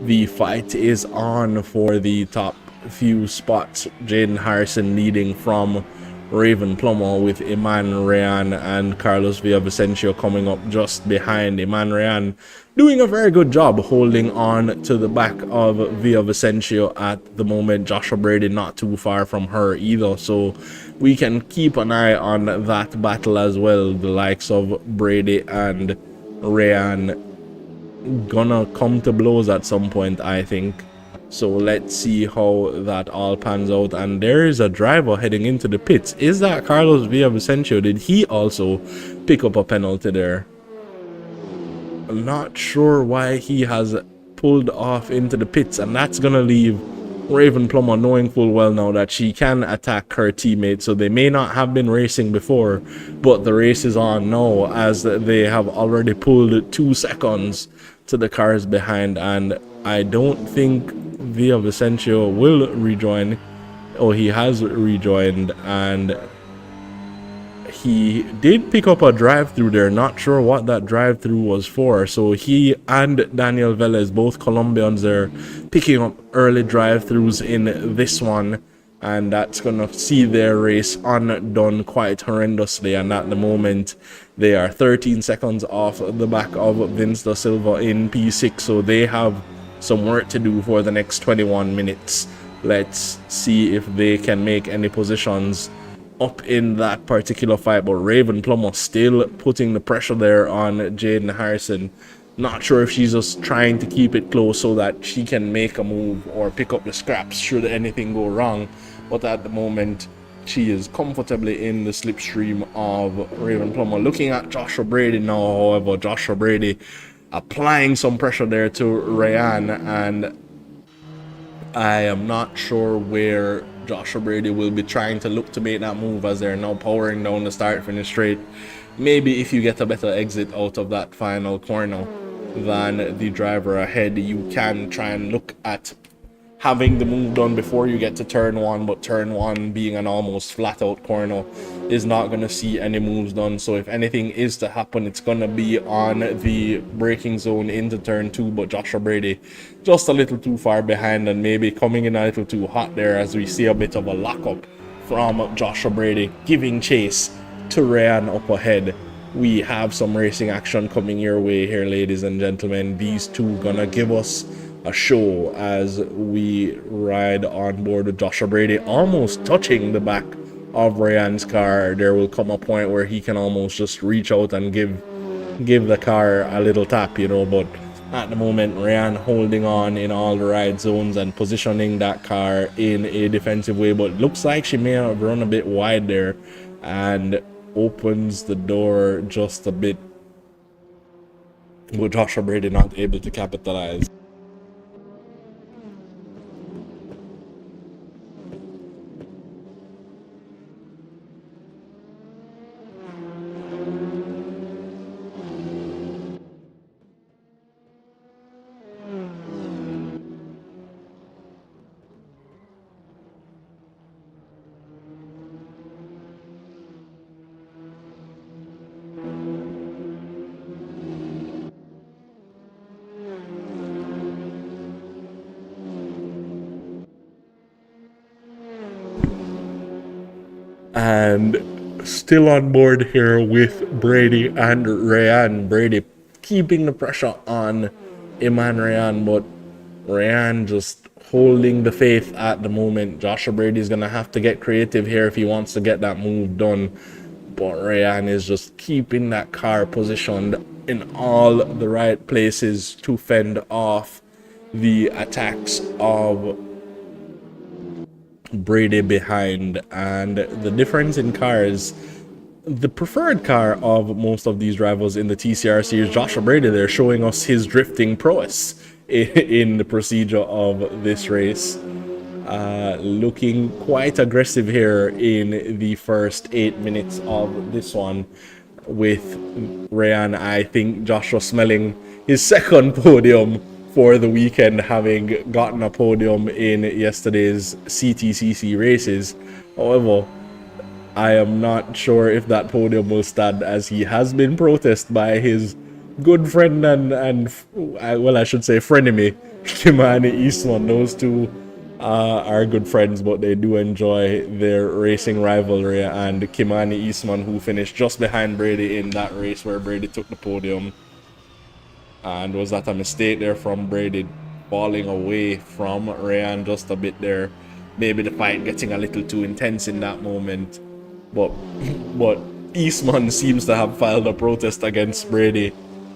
the fight is on for the top few spots. Jaden Harrison leading from Raven Plummer, with Iman Rayan and Carlos Villavicencio coming up just behind. Iman Rayan doing a very good job holding on to the back of Villavicencio at the moment. Joshua Brady not too far from her either, so we can keep an eye on that battle as well. The likes of Brady and Rayan gonna come to blows at some point, I think. So let's see how that all pans out. And there is a driver heading into the pits. Is that Carlos Villavicencio? Did he also pick up a penalty there? I'm not sure why he has pulled off into the pits, and that's gonna leave Raven Plummer knowing full well now that she can attack her teammate. So they may not have been racing before, but the race is on now, as they have already pulled 2 seconds to the cars behind, and I don't think Via Vicencio will rejoin. Oh, he has rejoined, and he did pick up a drive-through there. Not sure what that drive-through was for. So he and Daniel Velez, both Colombians, are picking up early drive-throughs in this one, and that's gonna see their race undone quite horrendously. And at the moment, they are 13 seconds off the back of Vince da Silva in P6, so they have some work to do for the next 21 minutes. Let's see if they can make any positions up in that particular fight. But Raven Plummer still putting the pressure there on Jaden Harrison. Not sure if she's just trying to keep it close so that she can make a move or pick up the scraps should anything go wrong. But at the moment, she is comfortably in the slipstream of Raven Plummer. Looking at Joshua Brady now, however, Joshua Brady applying some pressure there to Ryan, and I am not sure where Joshua Brady will be trying to look to make that move, as they're now powering down the start finish straight. Maybe if you get a better exit out of that final corner than the driver ahead, you can try and look at having the move done before you get to turn one, but turn one being an almost flat out corner is not going to see any moves done. So if anything is to happen, it's going to be on the braking zone into turn two. But Joshua Brady just a little too far behind and maybe coming in a little too hot there, as we see a bit of a lockup from Joshua Brady giving chase to Ryan up ahead. We have some racing action coming your way here, ladies and gentlemen. These two gonna give us a show as we ride on board with Joshua Brady almost touching the back of Ryan's car. There will come a point where he can almost just reach out and give the car a little tap, you know. But at the moment, Ryan holding on in all the right zones and positioning that car in a defensive way, but looks like she may have run a bit wide there and opens the door just a bit, with Joshua Brady not able to capitalize. And still on board here with Brady and Ryan. Brady keeping the pressure on Iman Ryan, but Ryan just holding the faith at the moment. Joshua Brady is going to have to get creative here if he wants to get that move done. But Ryan is just keeping that car positioned in all the right places to fend off the attacks of Brady behind. And the difference in cars, the preferred car of most of these rivals in the TCR series, Joshua Brady, they're showing us his drifting prowess in the procedure of this race. Looking quite aggressive here in the first 8 minutes of this one with Ryan. I think Joshua smelling his second podium for the weekend, having gotten a podium in yesterday's CTCC races. However, I am not sure if that podium will stand, as he has been protested by his good friend and well, I should say frenemy, Kimani Eastman. Those two are good friends, but they do enjoy their racing rivalry. And Kimani Eastman, who finished just behind Brady in that race where Brady took the podium. And was that a mistake there from Brady, falling away from Ryan just a bit there? Maybe the fight getting a little too intense in that moment. But Eastman seems to have filed a protest against Brady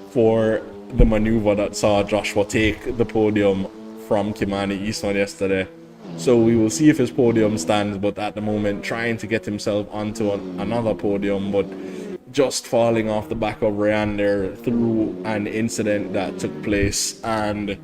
for the maneuver that saw Joshua take the podium from Kimani Eastman yesterday. So we will see if his podium stands, but at the moment trying to get himself onto another podium, but just falling off the back of Ryan there through an incident that took place. And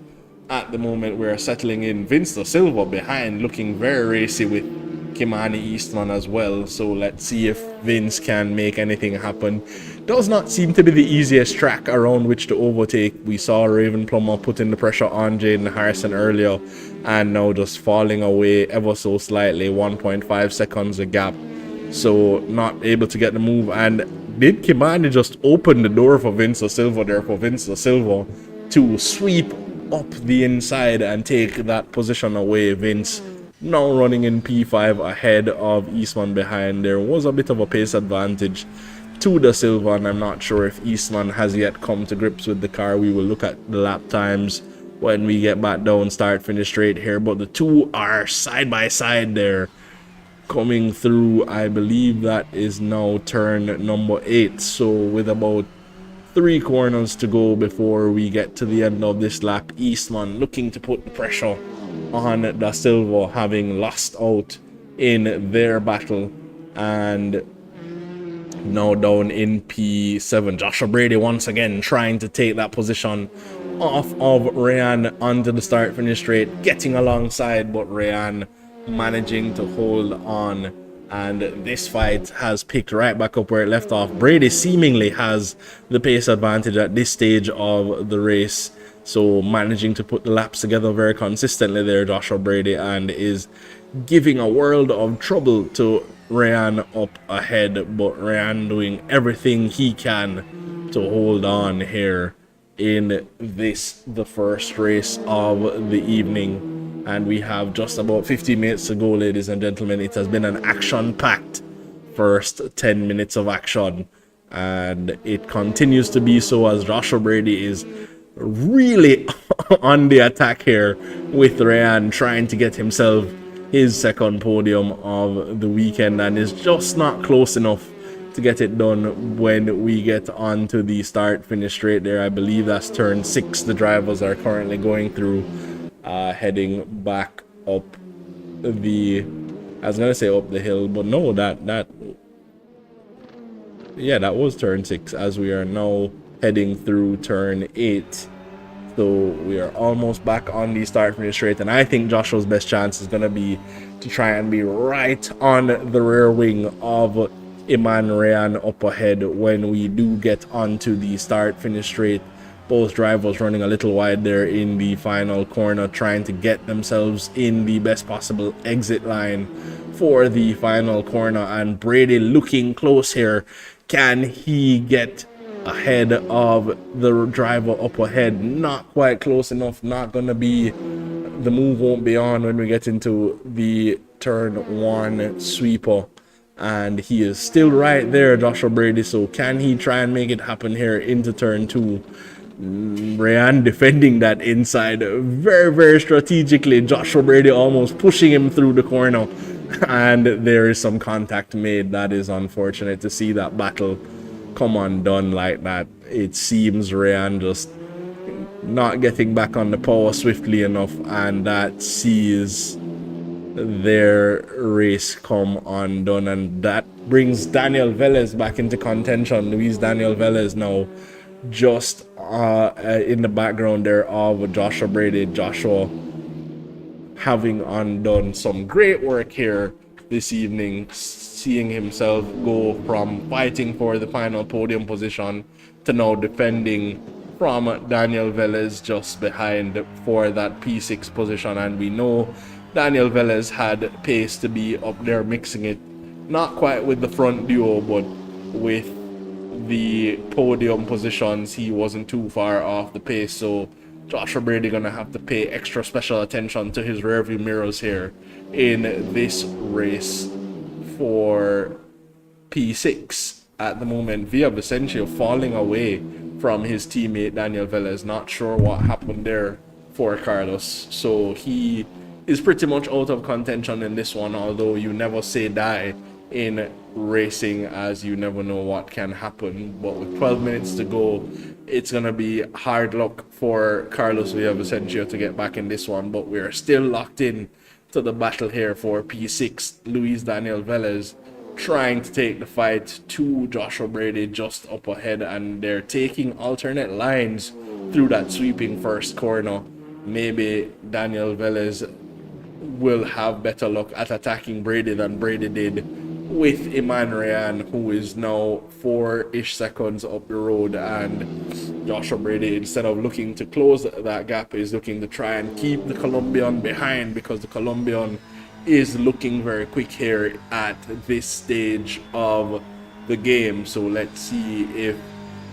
at the moment we're settling in. Vince da Silva behind, looking very racy with Kimani Eastman as well. So let's see if Vince can make anything happen. Does not seem to be the easiest track around which to overtake. We saw Raven Plummer putting the pressure on Jaden Harrison earlier, and now just falling away ever so slightly, 1.5 seconds a gap. So not able to get the move. And did Kimani just open the door for Vince Da Silva there, for Vince Da Silva to sweep up the inside and take that position away? Vince now running in P5 ahead of Eastman behind. There was a bit of a pace advantage to Da Silva, and I'm not sure if Eastman has yet come to grips with the car. We will look at the lap times when we get back down start finish straight here, but the two are side by side there coming through. I believe that is now turn number 8, so with about 3 corners to go before we get to the end of this lap, Eastman looking to put the pressure on Da Silva, having lost out in their battle, and now down in P7. Joshua Brady once again trying to take that position off of Ryan onto the start finish straight, getting alongside, but Ryan managing to hold on, and this fight has picked right back up where it left off. Brady seemingly has the pace advantage at this stage of the race, so managing to put the laps together very consistently there, Joshua Brady, and is giving a world of trouble to Ryan up ahead, but Ryan doing everything he can to hold on here in this, the first race of the evening. And we have just about 15 minutes to go, ladies and gentlemen. It has been an action-packed first 10 minutes of action, and it continues to be so as Joshua Brady is really on the attack here with Ryan, trying to get himself his second podium of the weekend, and is just not close enough to get it done when we get on to the start finish straight there. I believe that's turn 6 the drivers are currently going through, heading back up the, I was gonna say up the hill, but no, that was turn 6, as we are now heading through turn 8. So we are almost back on the start finish straight, and I think Joshua's best chance is going to be to try and be right on the rear wing of Iman Ryan up ahead when we do get onto the start finish straight. Both drivers running a little wide there in the final corner, trying to get themselves in the best possible exit line for the final corner, and Brady looking close here. Can he get ahead of the driver up ahead? Not quite close enough. Not gonna be, the move won't be on when we get into the turn 1 sweeper, and he is still right there, Joshua Brady. So can he try and make it happen here into turn 2? Ryan defending that inside very, very strategically. Joshua Brady almost pushing him through the corner, and there is some contact made. That is unfortunate to see that battle come undone like that. It seems Ryan just not getting back on the power swiftly enough, and that sees their race come undone, and that brings Daniel Velez back into contention. Luis Daniel Velez now just in the background there of Joshua Brady. Joshua having undone some great work here this evening, seeing himself go from fighting for the final podium position to now defending from Daniel Velez just behind for that P6 position. And we know Daniel Velez had pace to be up there mixing it, not quite with the front duo, but with the podium positions he wasn't too far off the pace. So Joshua Brady gonna have to pay extra special attention to his rearview mirrors here in this race for P6 at the moment. Villavicencio falling away from his teammate Daniel Velez. Not sure what happened there for Carlos, so he is pretty much out of contention in this one, although you never say die in racing, as you never know what can happen. But with 12 minutes to go, it's gonna be hard luck for Carlos Villavicencio to get back in this one, but we are still locked in to the battle here for P6. Luis Daniel Velez trying to take the fight to Joshua Brady just up ahead, and they're taking alternate lines through that sweeping first corner. Maybe Daniel Velez will have better luck at attacking Brady than Brady did with Iman Ryan, who is now 4-ish seconds up the road, and Joshua Brady, instead of looking to close that gap, is looking to try and keep the Colombian behind, because the Colombian is looking very quick here at this stage of the game. So let's see if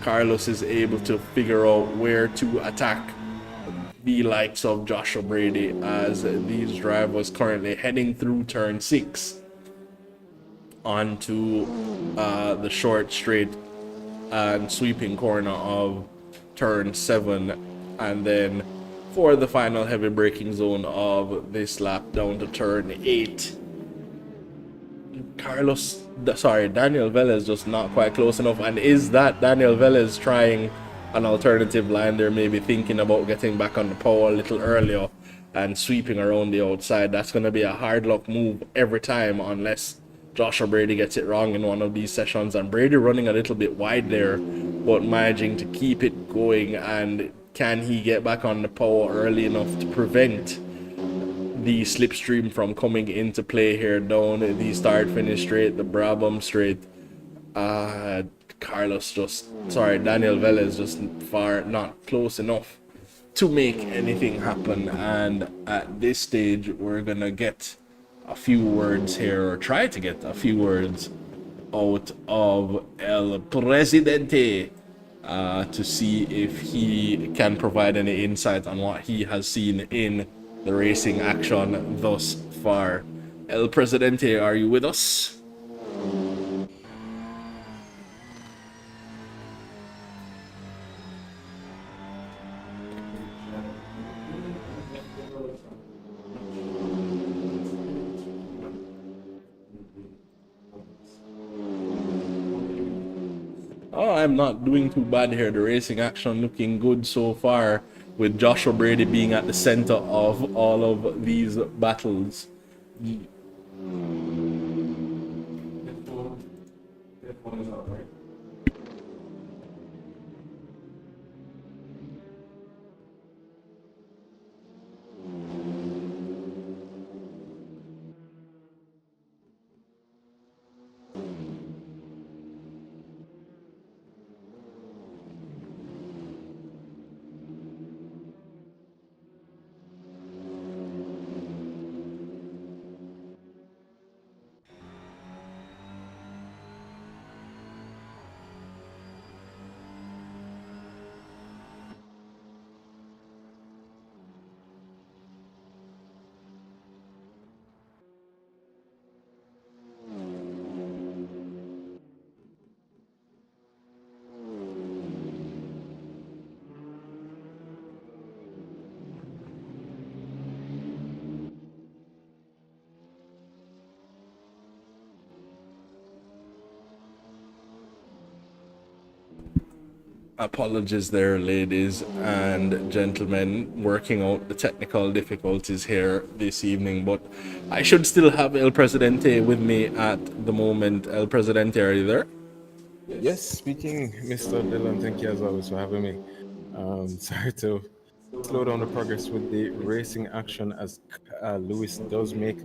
Carlos is able to figure out where to attack the likes of Joshua Brady, as these drivers currently heading through turn 6 onto the short straight and sweeping corner of turn 7, and then for the final heavy braking zone of this lap down to turn 8. Daniel Velez just not quite close enough. And is that Daniel Velez trying an alternative line there, maybe thinking about getting back on the pole a little earlier and sweeping around the outside? That's going to be a hard luck move every time, unless Joshua Brady gets it wrong in one of these sessions. And Brady running a little bit wide there, but managing to keep it going. And can he get back on the pole early enough to prevent the slipstream from coming into play here down the start finish straight, the Brabham straight? Daniel Velez just far not close enough to make anything happen. And at this stage, we're gonna get a few words here, or try to get a few words out of El Presidente to see if he can provide any insight on what he has seen in the racing action thus far. El Presidente, are you with us? Oh, I'm not doing too bad here. The racing action looking good so far, with Joshua Brady being at the center of all of these battles. Apologies there, ladies and gentlemen, working out the technical difficulties here this evening, but I should still have El Presidente with me at the moment. El Presidente, are you there? Yes, speaking, Mr. Dillon, thank you as always for having me. Sorry to slow down the progress with the racing action as Lewis does make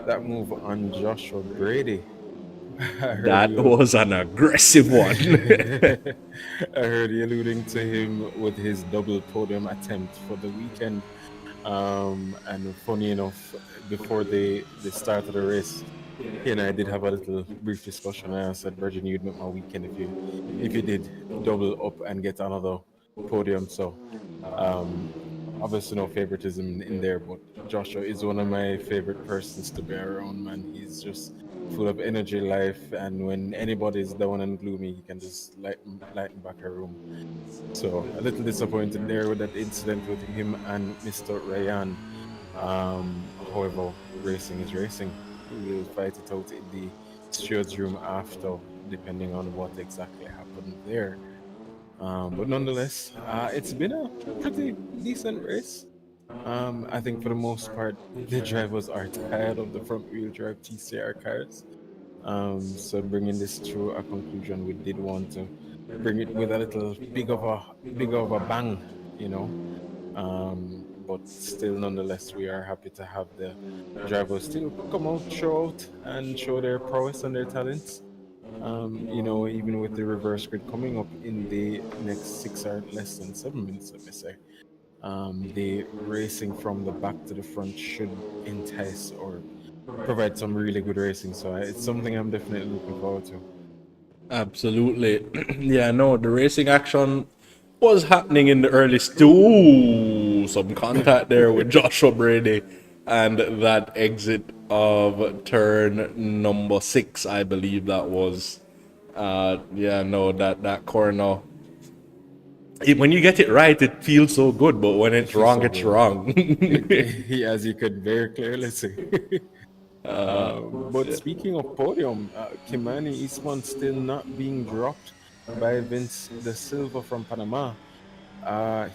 that move on Joshua Brady. That was an aggressive one. I heard you alluding to him with his double podium attempt for the weekend. And funny enough, before the start of the race, he and I did have a little brief discussion. I said, Virgin, you'd make my weekend if you did double up and get another podium. So obviously no favoritism in there, but Joshua is one of my favorite persons to be around, man. He's just full of energy, life, and when anybody's down and gloomy, he can just lighten back a room. So a little disappointed there with that incident with him and Mr. Ryan. However, racing is racing. We'll fight it out in the stewards room after, depending on what exactly happened there. But nonetheless, it's been a pretty decent race. I think for the most part, the drivers are tired of the front wheel drive TCR cars. So bringing this to a conclusion, we did want to bring it with a little big of a bang, you know. but still, nonetheless, we are happy to have the drivers still come out, show out, and show their prowess and their talents. Even with the reverse grid coming up in the next 6 or less than 7 minutes, let me say, the racing from the back to the front should entice or provide some really good racing. So it's something I'm definitely looking forward to. Absolutely. Yeah, no, the racing action was happening in the early Ooh, some contact there with Joshua Brady and that exit of turn number 6, I believe that was. Yeah, no, that corner. When you get it right, it feels so good, but when It it's feels wrong, so it's good. wrong. As you could very clearly see. But speaking of podium, Kimani Eastman still not being dropped by Vince De Silva from Panama. I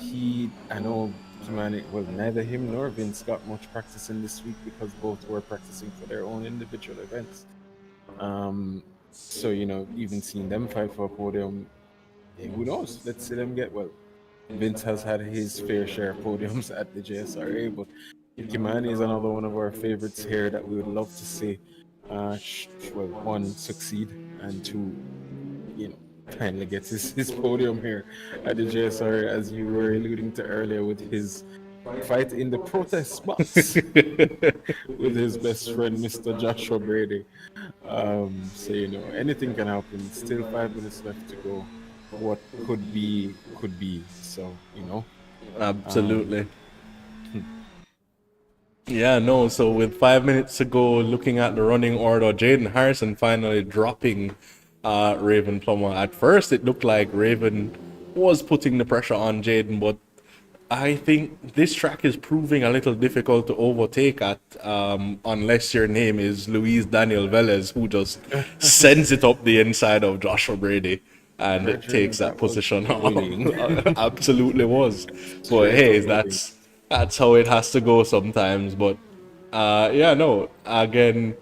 know Kimani, well, neither him nor Vince got much practice in this week because both were practicing for their own individual events. Um, so, even seeing them fight for a podium, who knows? Let's see them get well. Vince has had his fair share of podiums at the JSRA, but Kimani is another one of our favorites here that we would love to see. One, succeed, and two, finally gets his podium here at the JSRA, as you were alluding to earlier, with his fight in the protest box with his best friend, Mr. Joshua Brady. So anything can happen. Still 5 minutes left to go. What could be could be. So um, Absolutely. Yeah, no. So with 5 minutes to go, looking at the running order, Jaden Harrison finally dropping Raven Plummer. At first, it looked like Raven was putting the pressure on Jaden, but I think this track is proving a little difficult to overtake at, unless your name is Luis Daniel Velez, who just sends it up the inside of Joshua Brady and Brethren, takes that that was position. bullying. Absolutely was. But Straight hey, up bullying. that's how it has to go sometimes. But yeah, no. Again,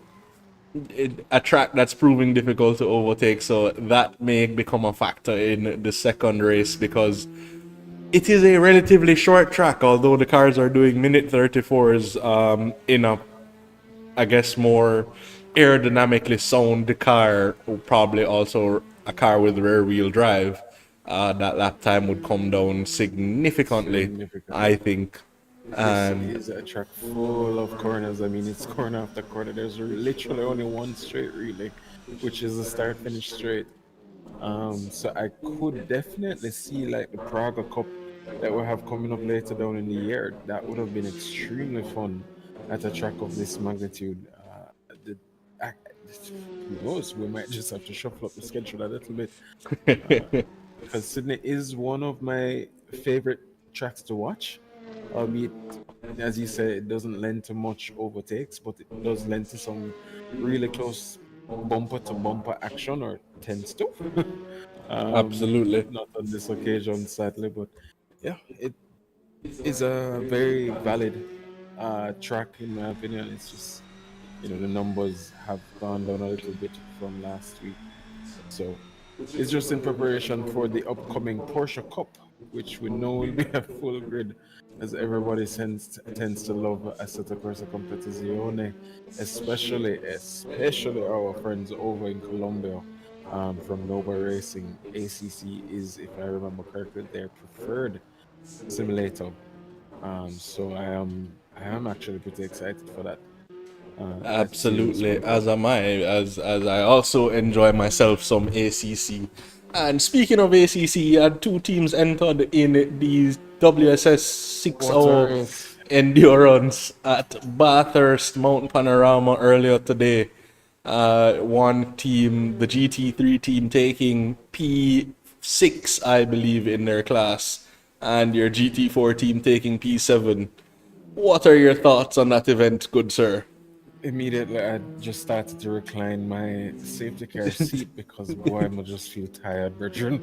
a track that's proving difficult to overtake, so that may become a factor in the second race because it is a relatively short track, although the cars are doing minute 34s in a, I guess, more aerodynamically sound car, probably also a car with rear wheel drive. That lap time would come down significantly, I Significantly. think. This And is a track full of corners. I mean, it's corner after corner. There's literally only one straight, really, which is the start finish straight. So I could definitely see like the Praga Cup that we'll have coming up later down in the year. That would have been extremely fun at a track of this magnitude. I, who knows? We might just have to shuffle up the schedule a little bit because Sydney is one of my favorite tracks to watch, albeit as you say, it doesn't lend to much overtakes, but it does lend to some really close bumper to bumper action, or tends to. absolutely. Not on this occasion, sadly, but yeah, it is a very valid track in my opinion. It's just the numbers have gone down a little bit from last week, so it's just in preparation for the upcoming Porsche Cup, which we know will be a full grid, as everybody tends to love Assetto Corsa Competizione, especially our friends over in Colombia from Nova Racing. ACC is, if I remember correctly, their preferred simulator. So I am actually pretty excited for that. That series Absolutely, from as am I, as I also enjoy myself some ACC. And speaking of ACC, you had two teams entered in the WSS 6-hour Water Race. endurance at Bathurst Mountain Panorama earlier today. One team, the GT3 team, taking P6, I believe, in their class, and your GT4 team taking P7. What are your thoughts on that event, good sir? Immediately, I just started to recline my safety car seat because boy, I just feel tired, brethren.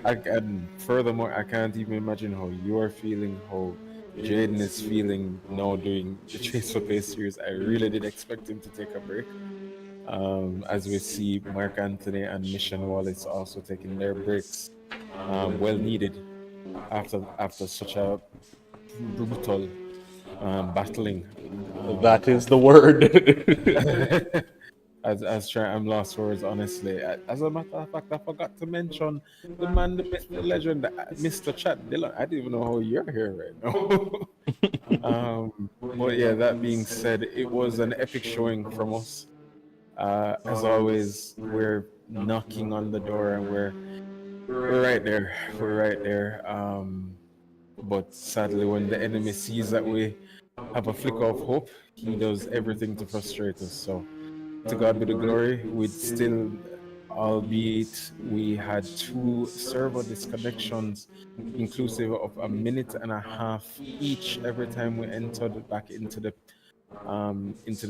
And furthermore, I can't even imagine how you are feeling, how Jaden is feeling now doing the Chase for Pace series. I really did expect him to take a break. As we see Mark Anthony and Mission Wallace also taking their breaks, well needed after such a brutal battling. That is the word. I'm lost for words, honestly. As a matter of fact, I forgot to mention the man, the myth, the legend, Mr. Chad Dillon. I didn't even know how you're here right now. But yeah, that being said, it was an epic showing from us. As always, we're knocking on the door and we're right there. We're right there. But sadly, when the enemy sees that we have a flicker of hope, he does everything to frustrate us. So to God be the glory. We'd still, albeit we had 2 server disconnections, inclusive of a minute and a half each every time we entered back into the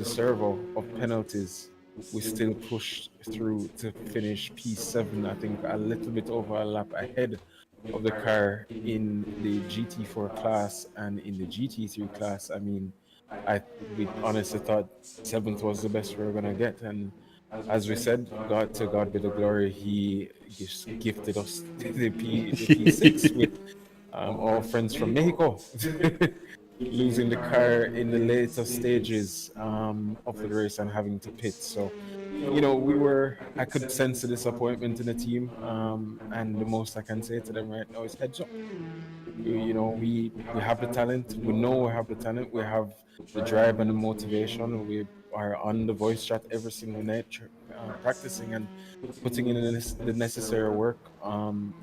server of penalties. We still pushed through to finish P7. I think a little bit over a lap ahead of the car in the GT4 class and in the GT3 class. I mean, we honestly thought 7th was the best we were gonna get, and as we said, God be the glory. He just gifted us the P6 with our friends from Mexico, losing the car in the later stages of the race and having to pit. So, I could sense the disappointment in the team, and the most I can say to them right now is heads up. We have the talent. We know we have the talent. We have the drive and the motivation. We are on the voice chat every single night, practicing and putting in the necessary work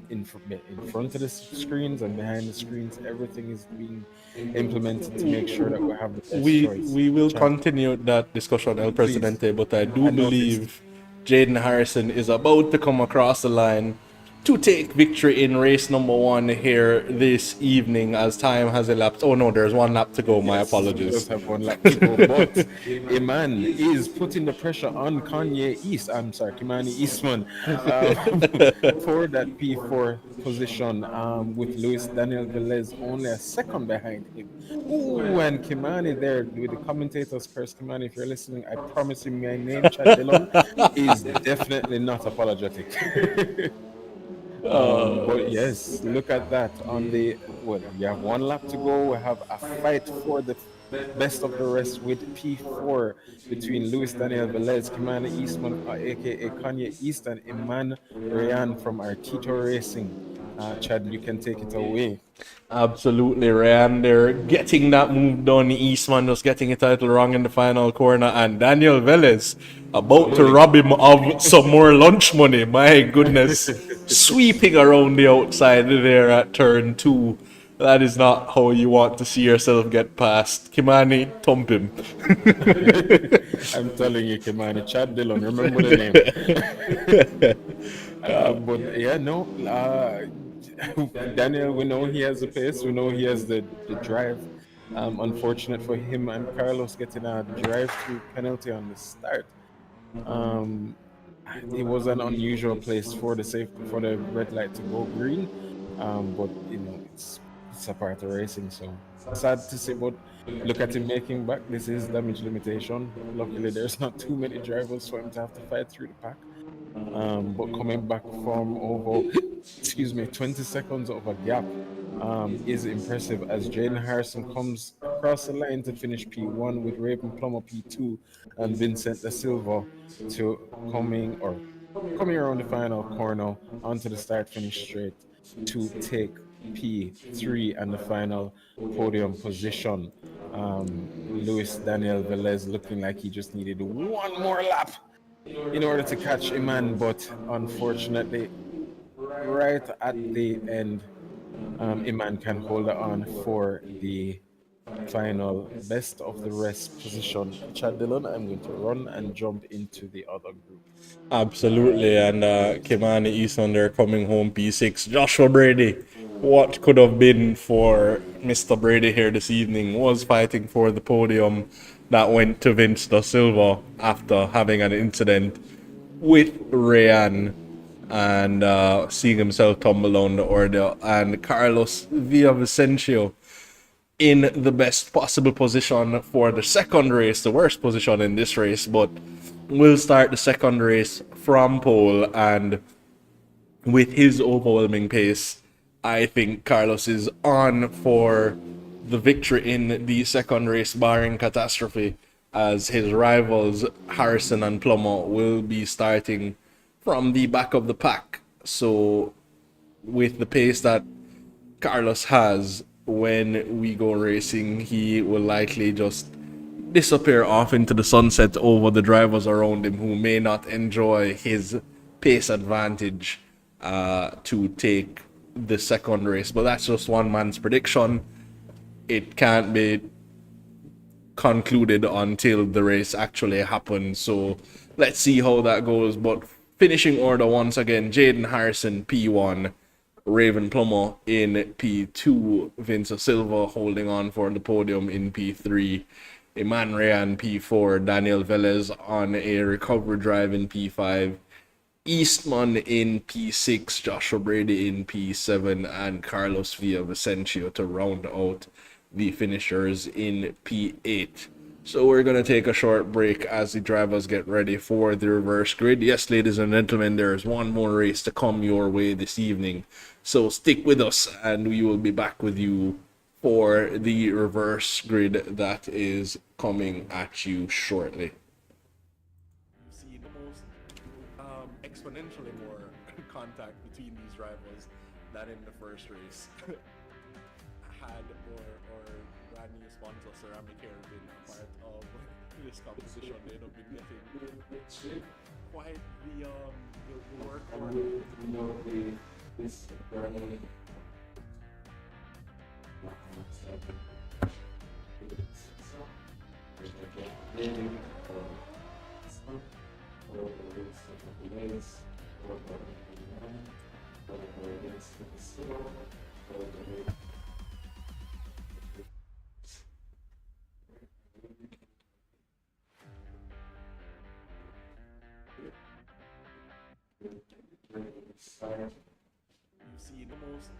in front of the screens and behind the screens. Everything is being implemented to make sure that we have the best choice. We will Chad, continue that discussion, El please. Presidente, but I do I noticed. believe Jaden Harrison is about to come across the line to take victory in race number 1 here this evening as time has elapsed. Oh no, there's 1 lap to go. My Yes, apologies. we just have 1 lap to go, but Iman is putting the pressure on Kimani Eastman for that P4 position with Luis Daniel Velez only a second behind him. Ooh, and Kimani there with the commentators curse. Kimani, if you're listening, I promise you my name, Chad Dillon, is definitely not apologetic. But yes, look at that. We have 1 lap to go. We have a fight for the best of the rest with P4 between Luis Daniel Velez, Kimani Eastman, aka Kanye East, and Iman Rayan from Artito Racing. Chad, you can take it away. Absolutely, Ryan. They're getting that move done. Eastman was getting a title wrong in the final corner, and Daniel Velez about to rob him of some more lunch money. My goodness. Sweeping around the outside there at turn 2. That is not how you want to see yourself get past. Kimani, thump him. I'm telling you, Kimani, Chad Dillon, remember the name. But yeah, no. Daniel, we know he has the pace. We know he has the drive. Unfortunate for him and Carlos getting a drive-through penalty on the start. It was an unusual place for the red light to go green. But it's a part of racing, so sad to see. But look at him making back. This is damage limitation. Luckily, there's not too many drivers for him to have to fight through the pack. But coming back from over 20 seconds of a gap is impressive as Jaden Harrison comes across the line to finish P1 with Raven Plummer P2 and Vincent Da Silva coming around the final corner onto the start finish straight to take P3 and the final podium position. Luis Daniel Velez looking like he just needed 1 more lap in order to catch Iman, but unfortunately, right at the end, Iman can hold on for the final best of the rest position. Chad Dillon, I'm going to run and jump into the other group. Absolutely, and Kimani Easton there coming home P6. Joshua Brady, what could have been for Mr. Brady here this evening, was fighting for the podium that went to Vince Da Silva after having an incident with Rayan and seeing himself tumble down the order, and Carlos Villavicencio in the best possible position for the second race, the worst position in this race, but will start the second race from pole, and with his overwhelming pace, I think Carlos is on for the victory in the second race, barring catastrophe, as his rivals Harrison and Plummer will be starting from the back of the pack. So with the pace that Carlos has, when we go racing, he will likely just disappear off into the sunset over the drivers around him who may not enjoy his pace advantage to take the second race. But that's just one man's prediction. It can't be concluded until the race actually happens. So let's see how that goes. But finishing order once again: Jaden Harrison P1, Raven Plummer in P2, Vince Silva holding on for the podium in P3, Eman Rayan P4, Daniel Velez on a recovery drive in P5, Eastman in P6, Joshua Brady in P7, and Carlos Villavicencio to round out the finishers in P8. So we're going to take a short break as the drivers get ready for the reverse grid. Yes, ladies and gentlemen, there's one more race to come your way this evening. So stick with us and we will be back with you for the reverse grid that is coming at you shortly. See the most exponentially more contact between these rivals than in the first race. Had or brand new sponsor Ceramic Hair been a part of this competition, they'd have been getting quite the work order. You see the most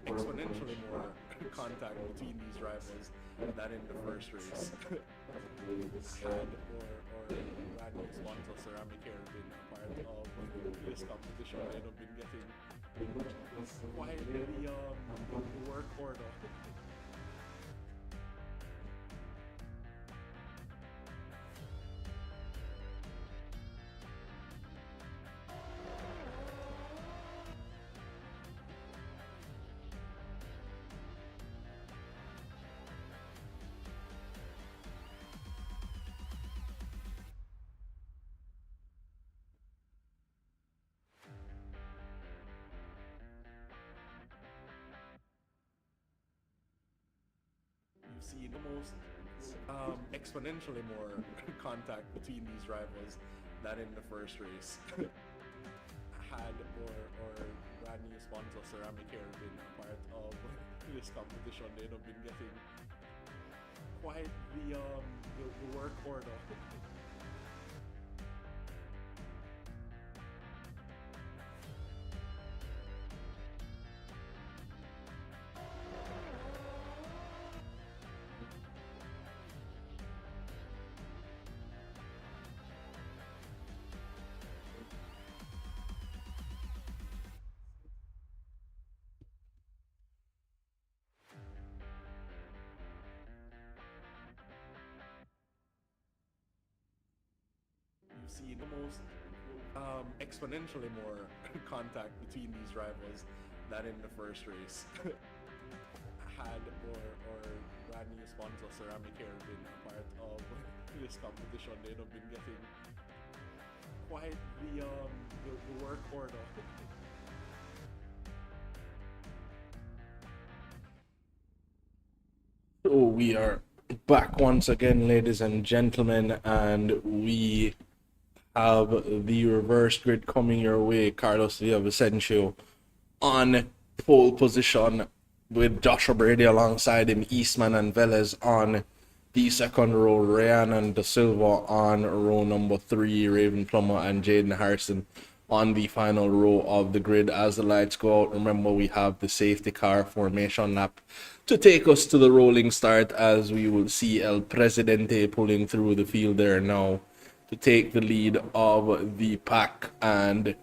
exponentially more contact between these rivals than in the first race. Had or brand new sponsor Ceramic Hair been a part of this competition, they'd have been getting quite the work order. You see the most exponentially more contact between these rivals than in the first race. Had or brand new sponsor Ceramic Hair been a part of this competition, they'd have been getting quite the work order. You see the most exponentially more contact between these rivals than in the first race. Had or brand new sponsor Ceramic Hair been a part of this competition, they'd have been getting quite the work order. So we are back once again, ladies and gentlemen, and we have the reverse grid coming your way. Carlos Villavicencio on pole position with Joshua Brady alongside him, Eastman and Velez on the second row, Ryan and Da Silva on row number 3, Raven Plummer and Jaden Harrison on the final row of the grid. As the lights go out, remember we have the safety car formation lap to take us to the rolling start, as we will see El Presidente pulling through the field there now to take the lead of the pack. And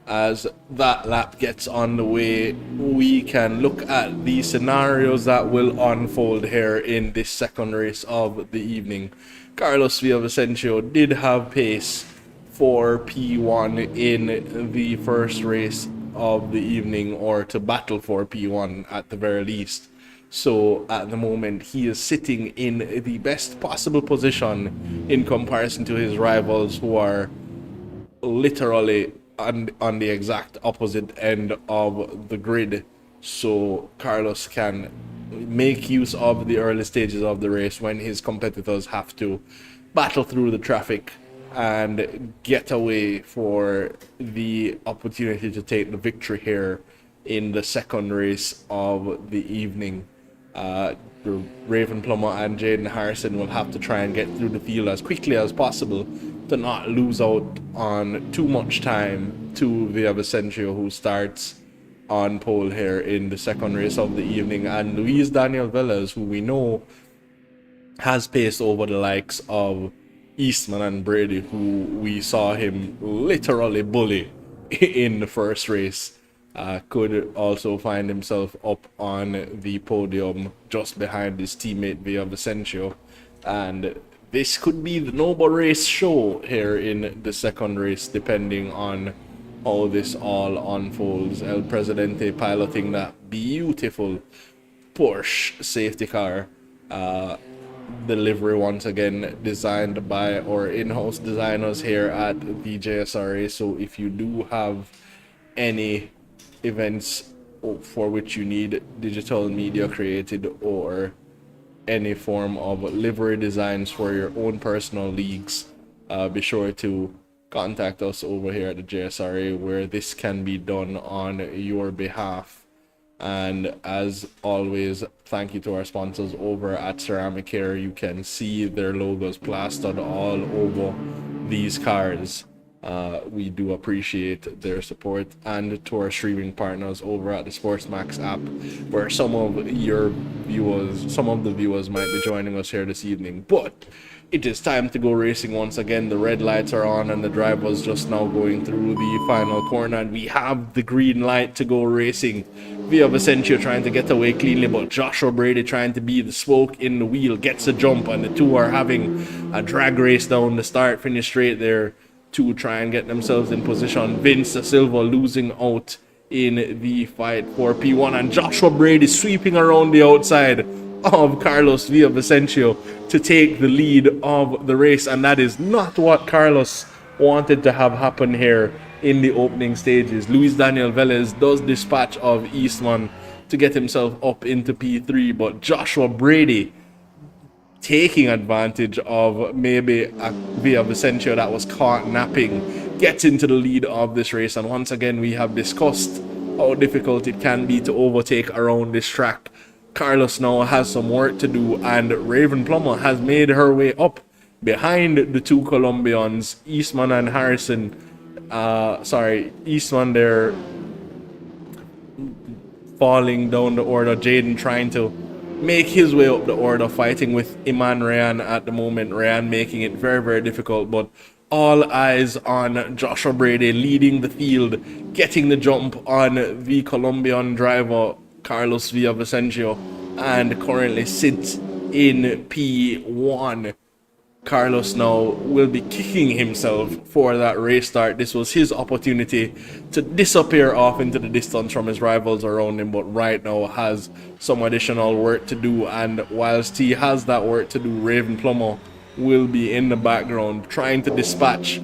as that lap gets on the way, we can look at the scenarios that will unfold here in this second race of the evening. Carlos Villavicencio did have pace for P1 in the first race of the evening, or to battle for P1 at the very least. So at the moment, he is sitting in the best possible position in comparison to his rivals, who are literally on the exact opposite end of the grid. So Carlos can make use of the early stages of the race when his competitors have to battle through the traffic and get away for the opportunity to take the victory here in the second race of the evening. Raven Plummer and Jaden Harrison will have to try and get through the field as quickly as possible to not lose out on too much time to Villavicencio, who starts on pole here in the second race of the evening, and Luis Daniel Velez, who we know has paced over the likes of Eastman and Brady, who we saw him literally bully in the first race. Could also find himself up on the podium just behind his teammate Villavicencio, and this could be the noble race show here in the second race, depending on how this all unfolds. El Presidente piloting that beautiful Porsche safety car, delivery once again designed by our in-house designers here at the JSRA. So if you do have any events for which you need digital media created, or any form of livery designs for your own personal leagues, be sure to contact us over here at the JSRA, where this can be done on your behalf. And as always, thank you to our sponsors over at Ceramic Care. You can see their logos plastered all over these cars. We do appreciate their support, and to our streaming partners over at the SportsMax app, where some of the viewers might be joining us here this evening. But it is time to go racing once again. The red lights are on and the driver's just now going through the final corner, and we have the green light to go racing. Villavicencio trying to get away cleanly, but Joshua Brady trying to be the spoke in the wheel, gets a jump, and the two are having a drag race down the start finish straight there to try and get themselves in position. Vince Da Silva losing out in the fight for P1, and Joshua Brady sweeping around the outside of Carlos Villavicencio to take the lead of the race, and that is not what Carlos wanted to have happen here in the opening stages. Luis Daniel Velez does dispatch of Eastman to get himself up into P3, but Joshua Brady, taking advantage of maybe a Villavicencio that was caught napping, gets into the lead of this race. And once again, we have discussed how difficult it can be to overtake around this track. Carlos now has some work to do, and Raven Plummer has made her way up behind the two Colombians, Eastman and Harrison. Eastman there falling down the order. Jaden trying to make his way up the order, fighting with Iman Rayan at the moment. Rayan making it very, very difficult, but all eyes on Joshua Brady leading the field, getting the jump on the Colombian driver Carlos Villavicencio, and currently sits in P1. Carlos now will be kicking himself for that race start. This was his opportunity to disappear off into the distance from his rivals around him, but right now has some additional work to do. And whilst he has that work to do, Raven Plummer will be in the background trying to dispatch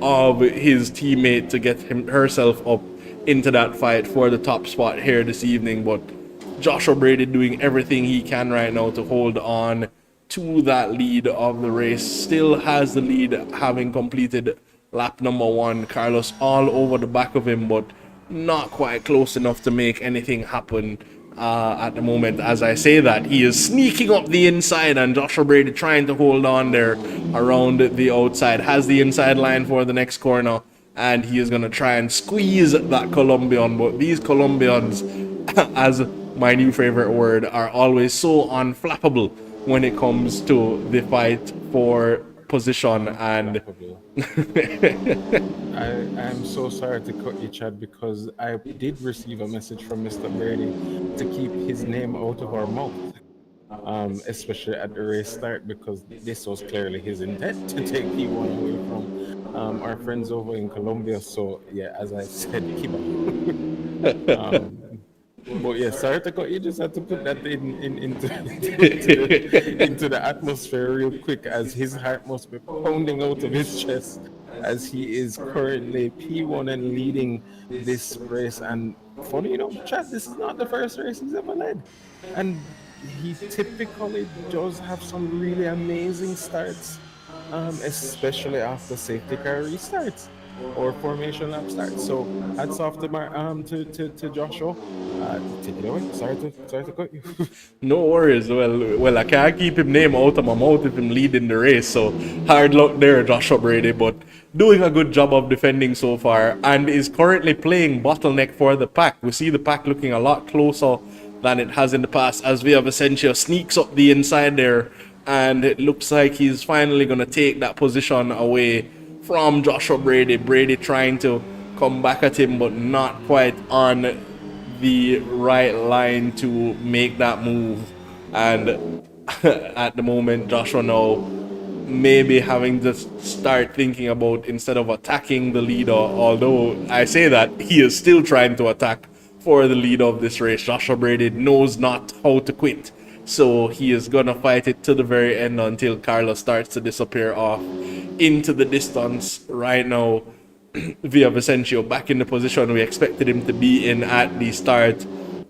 of his teammate to get herself up into that fight for the top spot here this evening. But Joshua Brady doing everything he can right now to hold on to that lead of the race. Still has the lead, having completed lap number 1. Carlos all over the back of him, but not quite close enough to make anything happen at the moment. As I say that, he is sneaking up the inside, and Joshua Brady trying to hold on there around the outside. Has the inside line for the next corner, and he is going to try and squeeze that Colombian. But these Colombians, as my new favorite word, are always so unflappable when it comes to the fight for position, and Laughable. I am so sorry to cut you, Chad, because I did receive a message from Mr. Brady to keep his name out of our mouth, especially at the race start, because this was clearly his intent to take P1 away from our friends over in Colombia. So yeah, as I said, keep on. But yeah, sorry to cut you. Just had to put that into the atmosphere real quick, as his heart must be pounding out of his chest, as he is currently P1 and leading this race. And funny enough, Chad, this is not the first race he's ever led, and he typically does have some really amazing starts, especially after safety car restarts or formation lap starts. So hats off to to Joshua. Take it away. Sorry to cut you. no worries. Well, I can't keep him name out of my mouth if I'm leading the race. So hard luck there, Joshua Brady. But doing a good job of defending so far, and is currently playing bottleneck for the pack. We see the pack looking a lot closer than it has in the past, as Villavicencio sneaks up the inside there, and it looks like he's finally going to take that position away from Joshua Brady. Brady trying to come back at him, but not quite on the right line to make that move. And at the moment, Joshua now maybe having to start thinking about, instead of attacking the leader, although I say that, he is still trying to attack for the lead of this race. Joshua Brady knows not how to quit, so he is gonna fight it to the very end until Carlos starts to disappear off into the distance. Right now, Villavicencio back in the position we expected him to be in at the start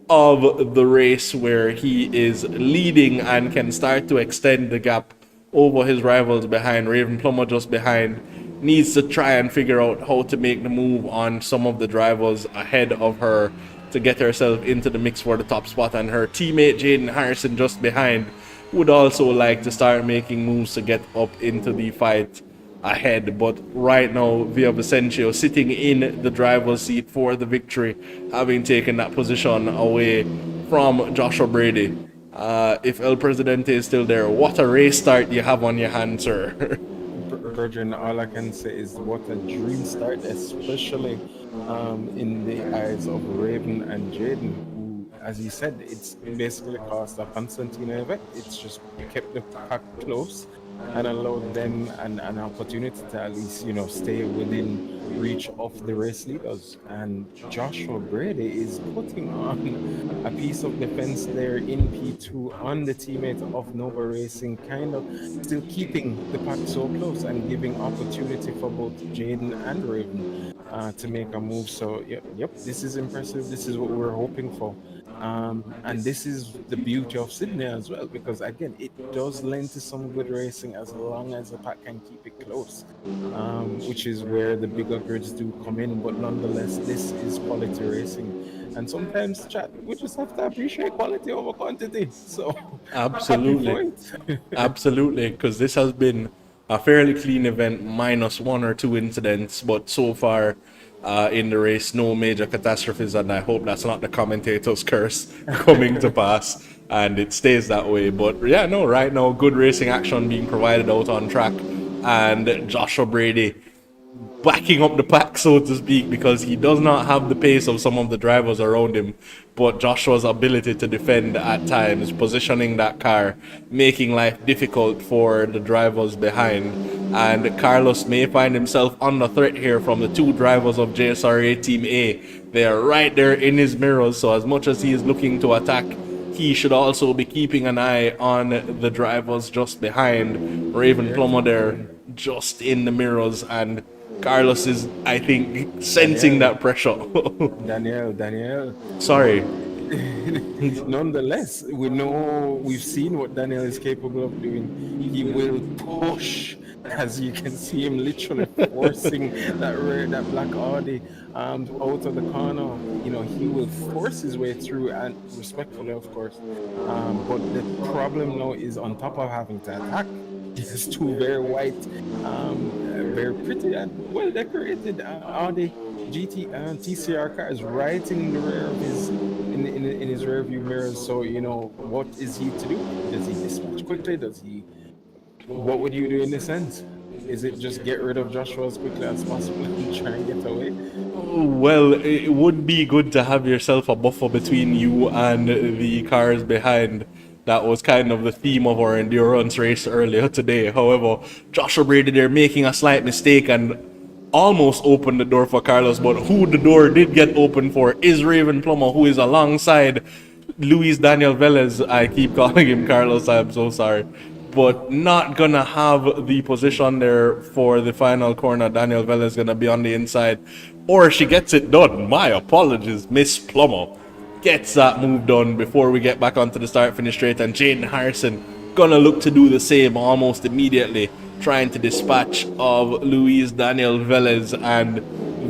of the race, where he is leading and can start to extend the gap over his rivals behind. Raven Plummer just behind needs to try and figure out how to make the move on some of the drivers ahead of her to get herself into the mix for the top spot, and her teammate Jaden Harrison just behind would also like to start making moves to get up into the fight ahead. But right now, Villavicencio sitting in the driver's seat for the victory, having taken that position away from Joshua Brady. If El Presidente is still there, what a race start you have on your hands, sir. Virgin, all I can say is what a dream start, especially in the eyes of Raven and Jaden, who, as you said, it's basically caused a Constantino effect. It's just kept the pack close and allowed them an opportunity to at least, stay within reach of the race leaders. And Joshua Brady is putting on a piece of defense there in P2 on the teammate of Nova Racing, kind of still keeping the pack so close and giving opportunity for both Jaden and Raven to make a move. So yep, this is impressive. This is what we're hoping for. And this is the beauty of Sydney as well, because again, it does lend to some good racing as long as the pack can keep it close, which is where the bigger grids do come in. But nonetheless, this is quality racing, and sometimes, chat, we just have to appreciate quality over quantity. So Absolutely. Absolutely, because this has been a fairly clean event, minus one or two incidents, but so far in the race, no major catastrophes, and I hope that's not the commentator's curse coming to pass, and it stays that way. But yeah, no, right now, good racing action being provided out on track, and Joshua Brady backing up the pack, so to speak, because he does not have the pace of some of the drivers around him. But Joshua's ability to defend at times, positioning that car, making life difficult for the drivers behind. And Carlos may find himself under threat here from the two drivers of JSRA Team A. They are right there in his mirrors, so as much as he is looking to attack, he should also be keeping an eye on the drivers just behind. Raven Plummer there, just in the mirrors, and Carlos is, I think, sensing that pressure. Daniel. Sorry. Nonetheless, we've seen what Daniel is capable of doing. He will push, as you can see him literally forcing that black Audi out of the corner. He will force his way through, and respectfully, of course. But the problem now is, on top of having to attack, these two very white, very pretty and well decorated Audi TCR cars right in the rear of his in his rear view mirrors. So what is he to do? Does he dispatch quickly? Does he what would you do in this sense? Is it just get rid of Joshua as quickly as possible and try and get away? Well, it would be good to have yourself a buffer between you and the cars behind. That was kind of the theme of our endurance race earlier today. However, Joshua Brady there making a slight mistake and almost opened the door for Carlos, but who the door did get open for is Raven Plummer, who is alongside Luis Daniel Velez. I keep calling him Carlos, I'm so sorry. But not gonna have the position there for the final corner. Daniel Velez gonna be on the inside. Or she gets it done. My apologies, Miss Plummer. Gets that move done before we get back onto the start finish straight. And Jaden Harrison gonna look to do the same almost immediately, trying to dispatch of Luis Daniel Velez, and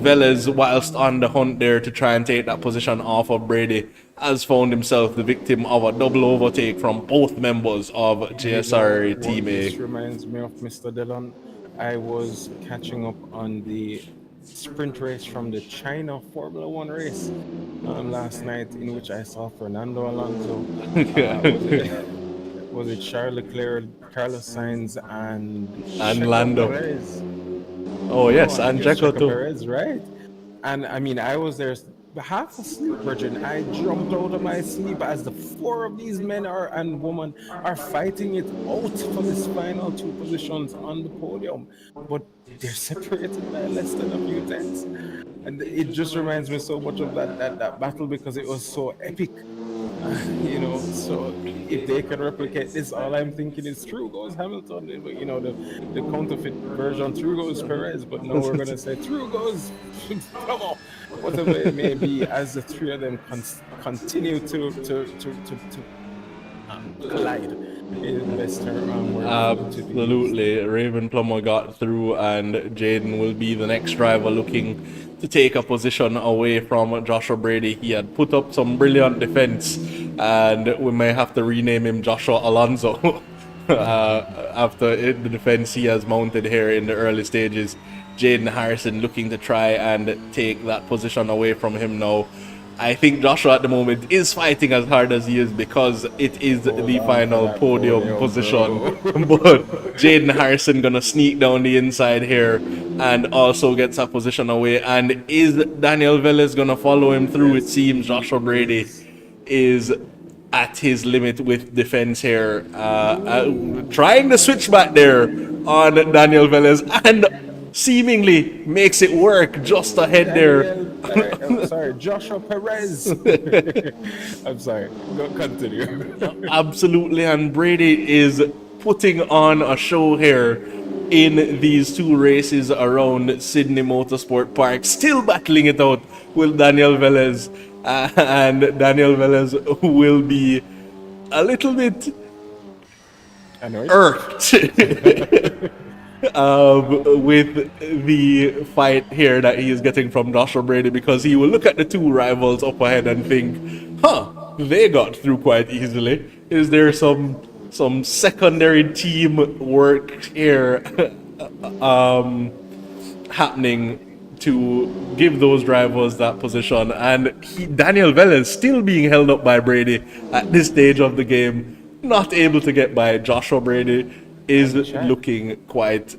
Velez, whilst on the hunt there to try and take that position off of Brady, has found himself the victim of a double overtake from both members of JSRA Team A. This reminds me of Mr. Dillon. I was catching up on the sprint race from the China Formula One race last night, in which I saw Fernando Alonso. Was it Charles Leclerc, Carlos Sainz, and Lando? Perez? Oh yes, and Checo too. Perez, right? And I mean, I was there half asleep, Virgin. I jumped out of my sleep as the four of these men and women are fighting it out for this final two positions on the podium, but they're separated by less than a few tenths. And it just reminds me so much of that battle, because it was so epic. So if they can replicate this, all I'm thinking is through goes Hamilton. The counterfeit version, through goes Perez, but now we're gonna say through goes come on, whatever it may be, as the three of them continue to collide. Absolutely. Raven Plummer got through, and Jaden will be the next driver looking to take a position away from Joshua Brady. He had put up some brilliant defense, and we may have to rename him Joshua Alonso after the defense he has mounted here in the early stages. Jaden Harrison looking to try and take that position away from him now. I think Joshua at the moment is fighting as hard as he is, because it is the final podium position. But Jaden Harrison gonna sneak down the inside here and also gets a position away. And is Daniel Velez gonna follow him through? It seems Joshua Brady is at his limit with defense here. Trying to switch back there on Daniel Velez, and seemingly makes it work just ahead there. Sorry, Joshua Perez. I'm sorry. Go continue. Absolutely, and Brady is putting on a show here in these two races around Sydney Motorsport Park, still battling it out with Daniel Velez, and Daniel Velez will be a little bit irked with the fight here that he is getting from Joshua Brady, because he will look at the two rivals up ahead and think, they got through quite easily. Is there some secondary team work here happening to give those drivers that position? And Daniel Velez still being held up by Brady at this stage of the game, not able to get by. Joshua Brady is looking quite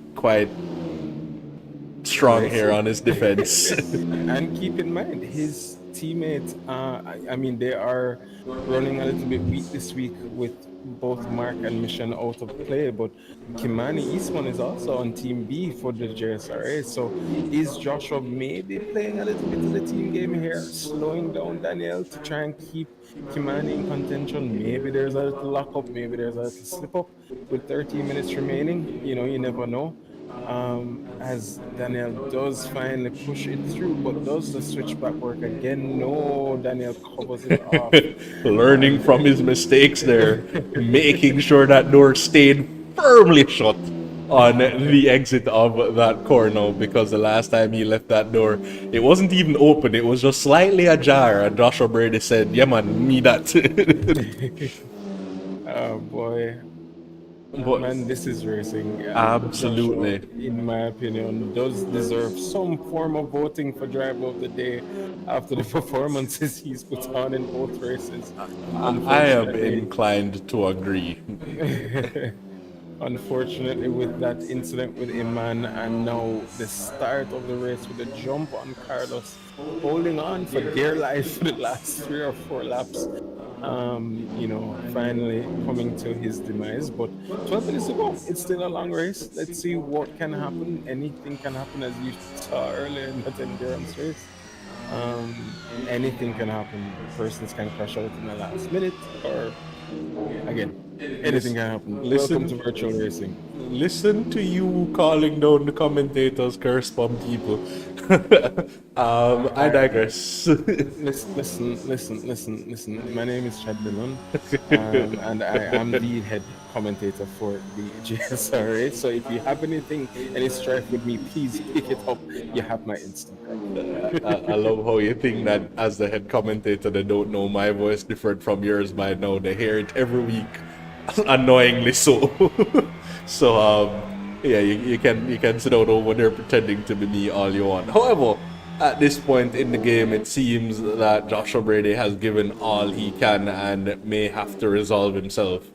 strong here on his defense. And keep in mind, his teammates, they are running a little bit weak this week with both Mark and Mission out of play, but Kimani Eastman is also on Team B for the JSRA. So is Joshua maybe playing a little bit of the team game here, slowing down Daniel to try and keep Kimani in contention? Maybe there's a little lock up, maybe there's a little slip up with 13 minutes remaining. You never know. As Daniel does finally push it through, but does the switchback work again? No, Daniel covers it off. Learning from his mistakes there, making sure that door stayed firmly shut on the exit of that corner, because the last time he left that door, it wasn't even open, it was just slightly ajar, and Joshua Brady said, yeah man, me that. Oh boy. But man, this is racing. Absolutely. Joshua, in my opinion, does deserve some form of voting for driver of the day after the performances he's put on in both races. I am inclined to agree. unfortunately, with that incident with Iman, and now the start of the race with a jump on Carlos, holding on for dear life for the last 3 or 4 laps. Finally coming to his demise. But 12 minutes to go. It's still a long race. Let's see what can happen. Anything can happen, as you saw earlier in that endurance race. Anything can happen. Persons can crash out in the last minute, or again, anything can happen. Welcome to virtual racing. Listen to you calling down the commentators, curse bomb people. I digress. Listen. My name is Chad Dillon, and I am the head commentator for the JSRA. So if you have any strife with me, please pick it up. You have my Instagram. I love how you think that as the head commentator, they don't know my voice different from yours by now. They hear it every week, annoyingly so. So yeah, you can sit out over there pretending to be me all you want. However, at this point in the game, it seems that Joshua Brady has given all he can and may have to resolve himself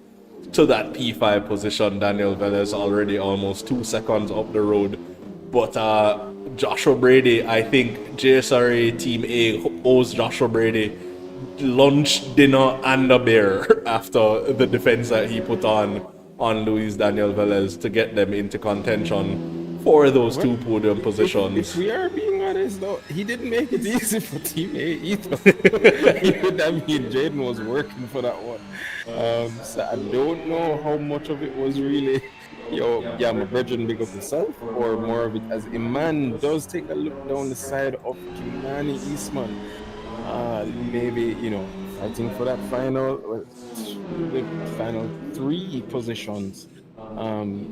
to that P5 position. Daniel Velez already almost 2 seconds up the road. But Joshua Brady, I think JSRA Team A owes Joshua Brady lunch, dinner, and a beer after the defense that he put on Luis Daniel Velez to get them into contention for those 2 podium positions. If we are being honest, though, he didn't make it easy for Team A either. Jaden was working for that one. So I don't know how much of it was really, my brethren, big up yourself, or more of it as Iman does take a look down the side of Kimani Eastman. Maybe, fighting for that final 3 positions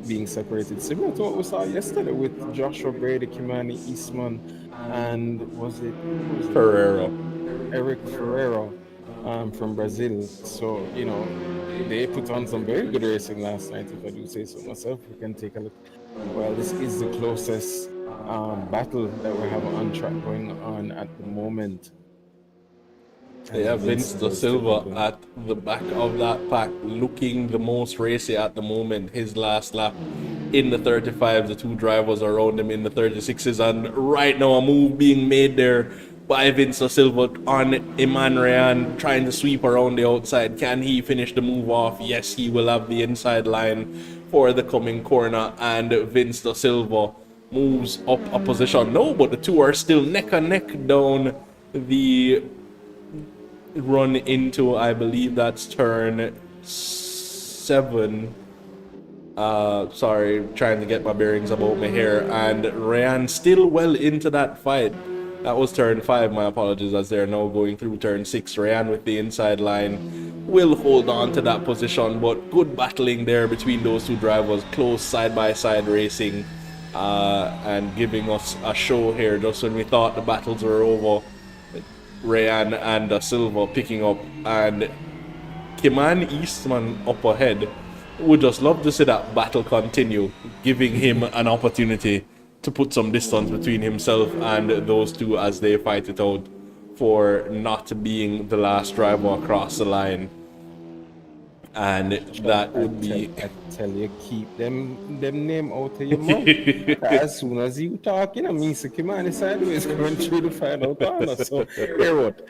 being separated, similar to what we saw yesterday with Joshua Brady, Kimani Eastman, and was it Eric Ferreira from Brazil. So they put on some very good racing last night, if I do say so myself. We can take a look. Well, this is the closest battle that we have on track going on at the moment. Yeah, Vince Da Silva at the back of that pack, looking the most racy at the moment. His last lap in the 35s, the 2 drivers around him in the 36s, and right now a move being made there by Vince Da Silva on Iman Rayan, trying to sweep around the outside. Can he finish the move off? Yes, he will have the inside line for the coming corner, and Vince Da Silva moves up a position. No, but the 2 are still neck and neck down the run into, I believe that's turn 7. Sorry, trying to get my bearings about my hair. And Rayan still well into that fight. That was turn 5, my apologies, as they're now going through turn 6. Rayan with the inside line will hold on to that position, but good battling there between those 2 drivers. Close side-by-side racing and giving us a show here just when we thought the battles were over. Rayan and Da Silva picking up, and Kimani Eastman up ahead. Would just love to see that battle continue, giving him an opportunity to put some distance between himself and those 2 as they fight it out for not being the last driver across the line. And that would be... I tell you, keep them name out of your mouth. As soon as you talking, I mean, Kimani sideways going through the final corner. So, hear what?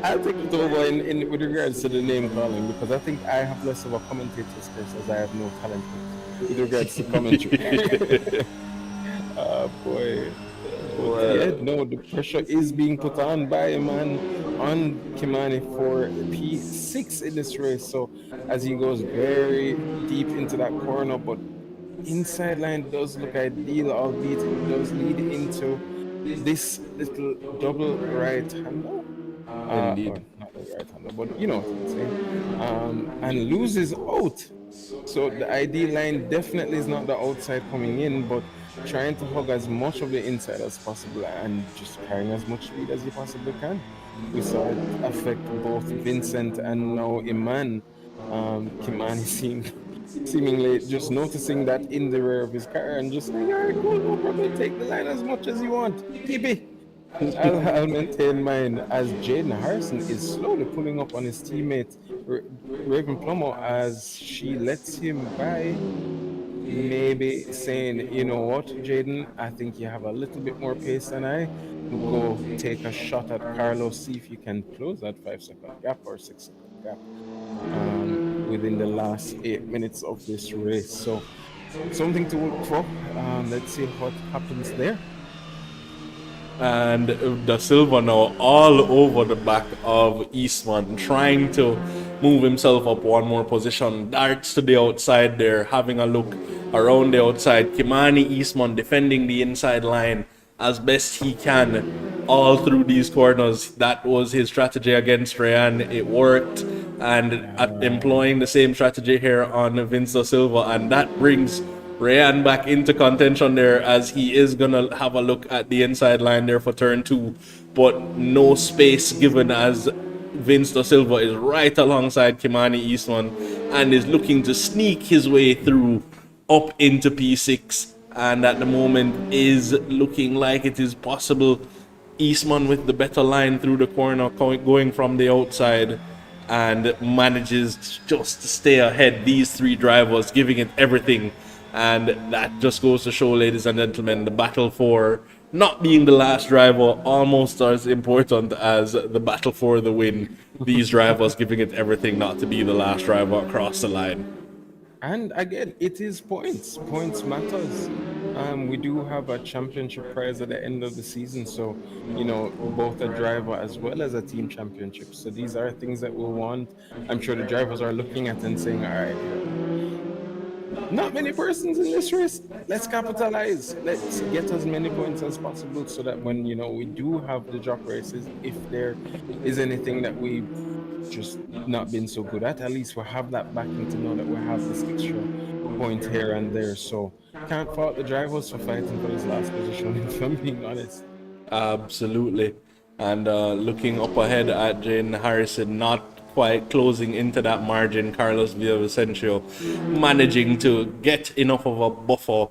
I'll take it over in with regards to the name calling, because I think I have less of a commentator's curse, as I have no talent with regards to commentary. Boy. No, the pressure is being put on by a man on Kimani for P6 in this race. So as he goes very deep into that corner, but inside line does look ideal, albeit it does lead into this little double right-hander. Indeed. Not the right-hander, but you know what I'm saying. And loses out. So the ID line definitely is not the outside coming in, but trying to hug as much of the inside as possible and just carrying as much speed as you possibly can. We saw it affect both Vincent and now Iman. Kimani seemingly just noticing that in the rear of his car and just saying, all right, cool, no problem, take the line as much as you want. PB. I'll maintain mine, as Jaden Harrison is slowly pulling up on his teammate Raven Plummer as she lets him by, maybe saying, you know what, Jaden, I think you have a little bit more pace than I. Go take a shot at Carlos, see if you can close that 5 second gap or 6 second gap within the last 8 minutes of this race. So something to look for. Let's see what happens there. And Da Silva now all over the back of Eastman, trying to move himself up one more position. Darts to the outside there, having a look around the outside. Kimani Eastman defending the inside line as best he can all through these corners. That was his strategy against Ryan. It worked. And employing the same strategy here on Vince Da Silva, and that brings Rayan back into contention there, as he is gonna have a look at the inside line there for turn 2, but no space given as Vince Da Silva is right alongside Kimani Eastman and is looking to sneak his way through up into P6, and at the moment is looking like it is possible. Eastman with the better line through the corner, going from the outside, and manages just to stay ahead. These three drivers giving it everything, and that just goes to show, ladies and gentlemen, the battle for not being the last driver almost as important as the battle for the win. These drivers giving it everything not to be the last driver across the line. And again, it is points. Points matters. We do have a championship prize at the end of the season, so you know, both a driver as well as a team championship. So these are things that we want. I'm sure the drivers are looking at and saying, "All right, not many persons in this race. Let's capitalize. Let's get as many points as possible, so that when you know we do have the jock races, if there is anything that we just not been so good at least we have that backing to know that we have this extra point here and there." So can't fault the drivers for fighting for this last position, if I'm being honest. Absolutely. And looking up ahead at Jane Harrison, not quite closing into that margin. Carlos Villavicencio managing to get enough of a buffer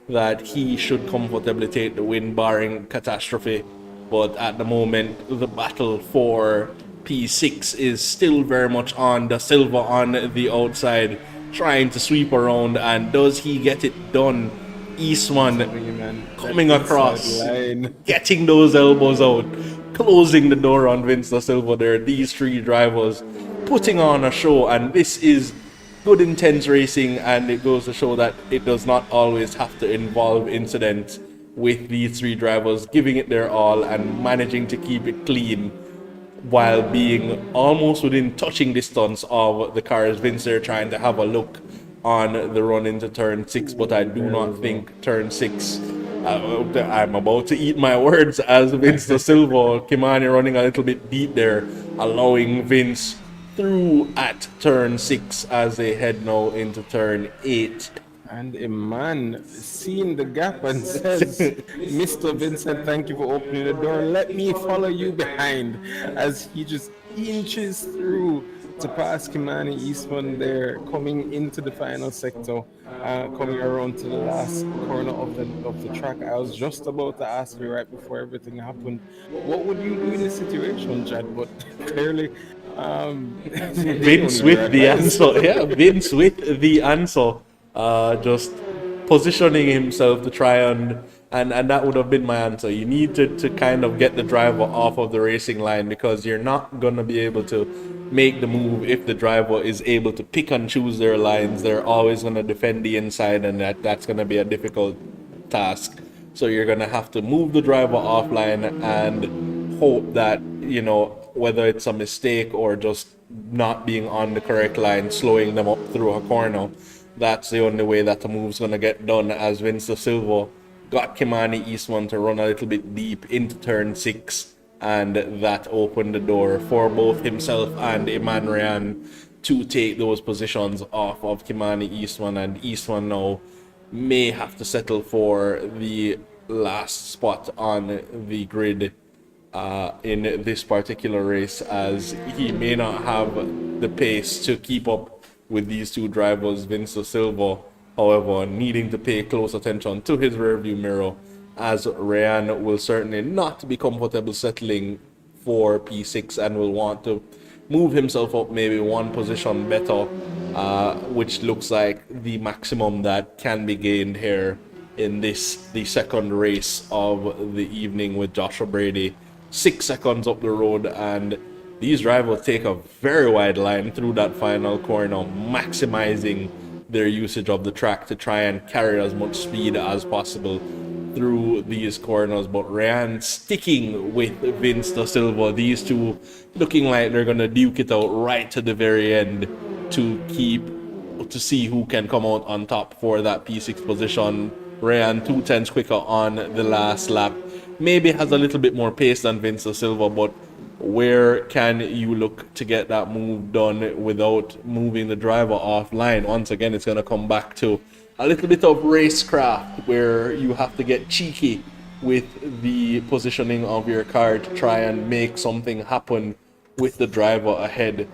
that he should comfortably take the win, barring catastrophe. But at the moment, the battle for P6 is still very much on. Da Silva on the outside, trying to sweep around, and does he get it done? Eastman coming across, getting those elbows out, closing the door on Vince Da Silva there. These three drivers putting on a show, and this is good intense racing, and it goes to show that it does not always have to involve incidents, with these three drivers giving it their all and managing to keep it clean while being almost within touching distance of the cars. Vince there trying to have a look on the run into turn 6, but I do not think turn 6, I'm about to eat my words, as Vince Da Silva, Kimani running a little bit deep there, allowing Vince through at turn 6 as they head now into turn 8. And a man seeing the gap and says, "Mr. Vincent, thank you for opening the door. Let me follow you behind," as he just inches through to pass Kimani Eastman there, coming into the final sector, coming around to the last corner of the track. I was just about to ask you right before everything happened, what would you do in this situation, Chad? But clearly, Vince with the answer. Yeah, Vince with the answer. Just positioning himself to try and that would have been my answer. You need to kind of get the driver off of the racing line, because you're not going to be able to make the move if the driver is able to pick and choose their lines. They're always going to defend the inside, and that's going to be a difficult task. So you're going to have to move the driver offline and hope that, you know, whether it's a mistake or just not being on the correct line, slowing them up through a corner, that's the only way that the move's going to get done, as Vince Da Silva got Kimani Eastman to run a little bit deep into turn 6, and that opened the door for both himself and Iman Ryan to take those positions off of Kimani Eastman, and Eastman now may have to settle for the last spot on the grid in this particular race, as he may not have the pace to keep up with these two drivers. Vince Da Silva, however, needing to pay close attention to his rearview mirror, as Ryan will certainly not be comfortable settling for P6 and will want to move himself up maybe one position better, which looks like the maximum that can be gained here in this, the second race of the evening with Joshua Brady. 6 seconds up the road, and these drivers take a very wide line through that final corner, maximizing their usage of the track to try and carry as much speed as possible through these corners. But Ryan sticking with Vince Da Silva, these two looking like they're gonna duke it out right to the very end to see who can come out on top for that P6 position. Ryan 2/10 quicker on the last lap, maybe has a little bit more pace than Vince Da Silva, but where can you look to get that move done without moving the driver offline? Once again, it's going to come back to a little bit of racecraft where you have to get cheeky with the positioning of your car to try and make something happen with the driver ahead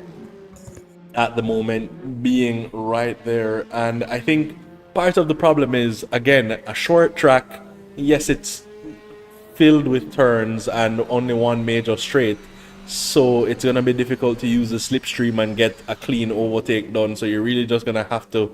at the moment being right there. And I think part of the problem is, again, a short track. Yes, it's filled with turns and only one major straight, so it's gonna be difficult to use the slipstream and get a clean overtake done. So you're really just gonna have to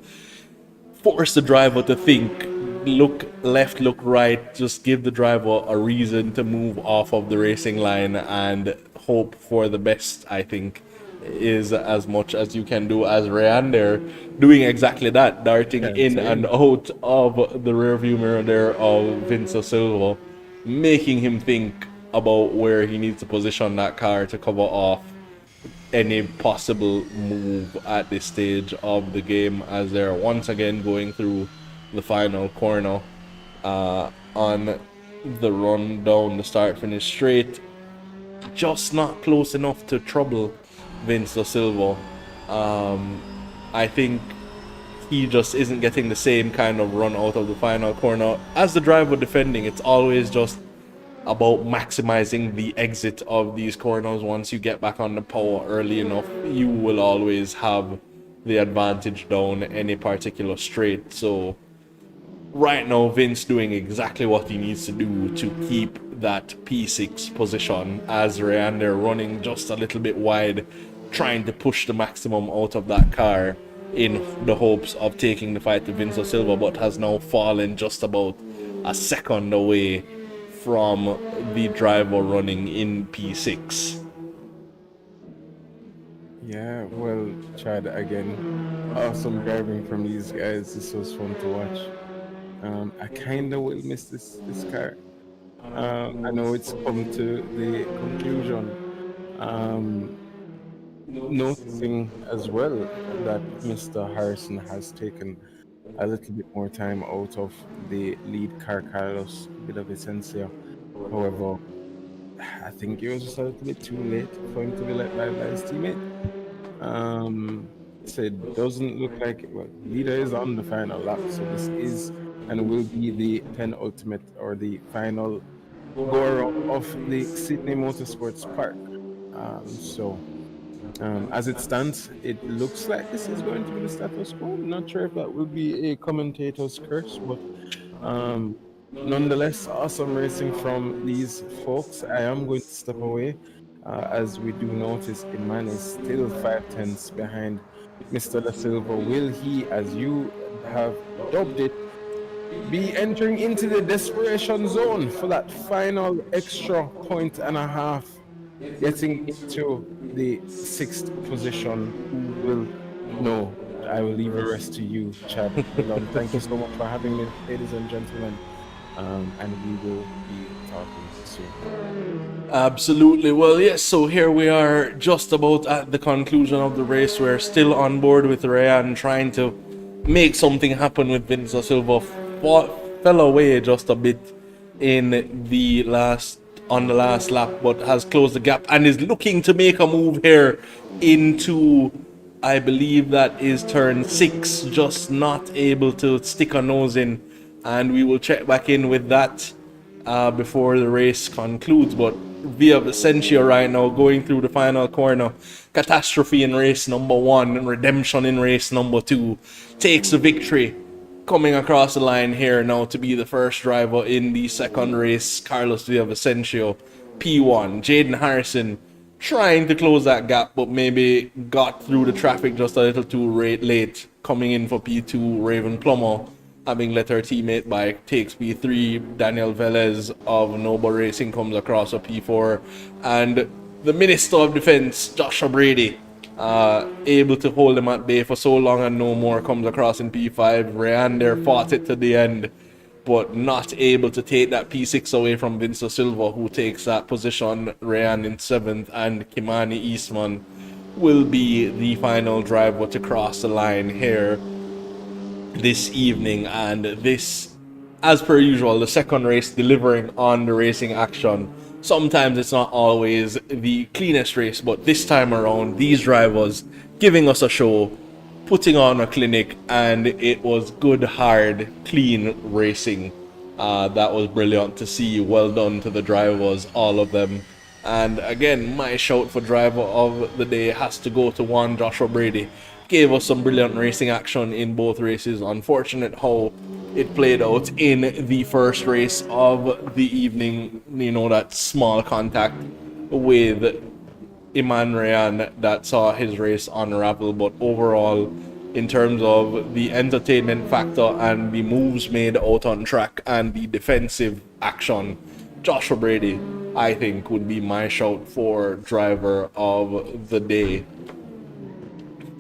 force the driver to think, look left, look right, just give the driver a reason to move off of the racing line and hope for the best, I think, is as much as you can do. As Ryan there doing exactly that, darting in and out of the rearview mirror there of Vince Da Silva, making him think about where he needs to position that car to cover off any possible move at this stage of the game, as they're once again going through the final corner on the run down the start finish straight. Just not close enough to trouble Vince Da Silva. I think he just isn't getting the same kind of run out of the final corner. As the driver defending, it's always just about maximizing the exit of these corners. Once you get back on the power early enough, you will always have the advantage down any particular straight. So right now, Vince doing exactly what he needs to do to keep that P6 position, as Ryan there running just a little bit wide, trying to push the maximum out of that car in the hopes of taking the fight to Vince Da Silva, but has now fallen just about a second away from the driver running in P6. Yeah, well, Chad, again, awesome driving from these guys. This was fun to watch. I kind of will miss this car. I know it's come to the conclusion. Noticing as well that Mr. Harrison has taken a little bit more time out of the lead car, Carlos Villavicencio. However, I think it was just a little bit too late for him to be let by his teammate. So it doesn't look like, well, leader is on the final lap, so this is and will be the penultimate or the final go around of the Sydney Motorsports Park. As it stands, it looks like this is going to be the status quo. I'm not sure if that will be a commentator's curse, but nonetheless, awesome racing from these folks. I am going to step away, as we do notice Iman is still 5 tenths behind Mr. Da Silva. Will he, as you have dubbed it, be entering into the desperation zone for that final extra point and a half, getting into the 6th position? Who will know? I will leave the rest to you, Chad. Thank you so much for having me, ladies and gentlemen, and we will be talking soon. Absolutely. Well, yes, so here we are just about at the conclusion of the race. We're still on board with Ryan, trying to make something happen with Vince Da Silva. Fell away just a bit on the last lap, but has closed the gap and is looking to make a move here into, I believe that is turn 6, just not able to stick a nose in, and we will check back in with that before the race concludes. But Villavicencio right now going through the final corner. Catastrophe in race number 1 and redemption in race number 2 takes the victory. Coming across the line here now to be the first driver in the second race, Carlos Villavicencio, P1. Jaden Harrison trying to close that gap, but maybe got through the traffic just a little too late. Coming in for P2, Raven Plummer, having let her teammate bike, takes P3. Daniel Velez of Noble Racing comes across for P4, and the Minister of Defense, Joshua Brady, able to hold him at bay for so long and no more, comes across in P5. Rayan there fought it to the end, but not able to take that P6 away from Vince Silva, who takes that position. Rayan in 7th, and Kimani Eastman will be the final driver to cross the line here this evening. And this, as per usual, the second race delivering on the racing action. Sometimes it's not always the cleanest race, but this time around, these drivers giving us a show, putting on a clinic, and it was good, hard, clean racing. That was brilliant to see. Well done to the drivers, all of them. And again, my shout for driver of the day has to go to one Joshua Brady. Gave us some brilliant racing action in both races. Unfortunate how it played out in the first race of the evening. You know, that small contact with Iman Rayan that saw his race unravel. But overall, in terms of the entertainment factor and the moves made out on track and the defensive action, Joshua Brady, I think, would be my shout for driver of the day.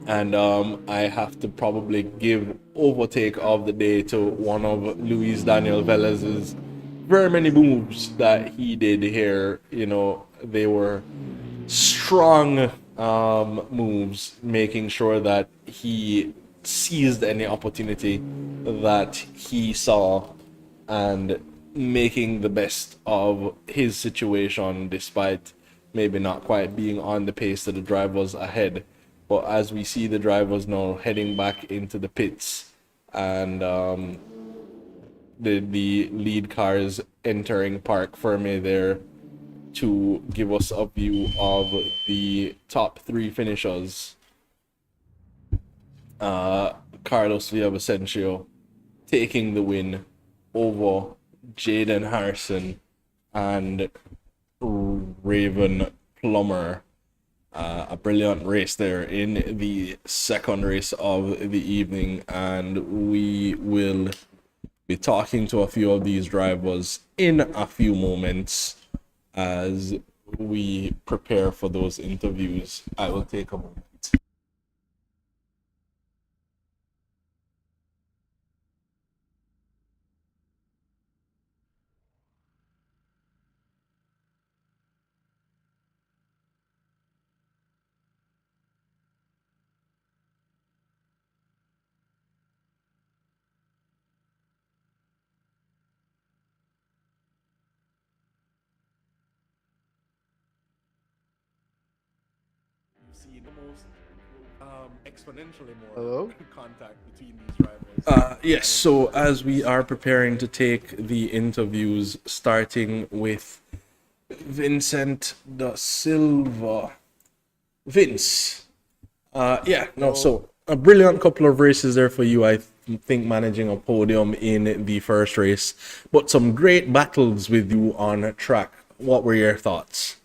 And I have to probably give overtake of the day to one of Luis Daniel Velez's very many moves that he did here. You know, they were strong moves, making sure that he seized any opportunity that he saw and making the best of his situation, despite maybe not quite being on the pace that the drivers ahead. But as we see the drivers now heading back into the pits, and the lead cars entering Parc Fermé there to give us a view of the top 3 finishers. Carlos Villavicencio taking the win over Jaden Harrison and Raven Plummer. A brilliant race there in the second race of the evening, and we will be talking to a few of these drivers in a few moments as we prepare for those interviews. I will take a moment. See the most exponentially more Hello? contact between these rivals. Yes, so as we are preparing to take the interviews, starting with Vincent da Silva. Vince. So a brilliant couple of races there for you, I think, managing a podium in the first race, but some great battles with you on track. What were your thoughts?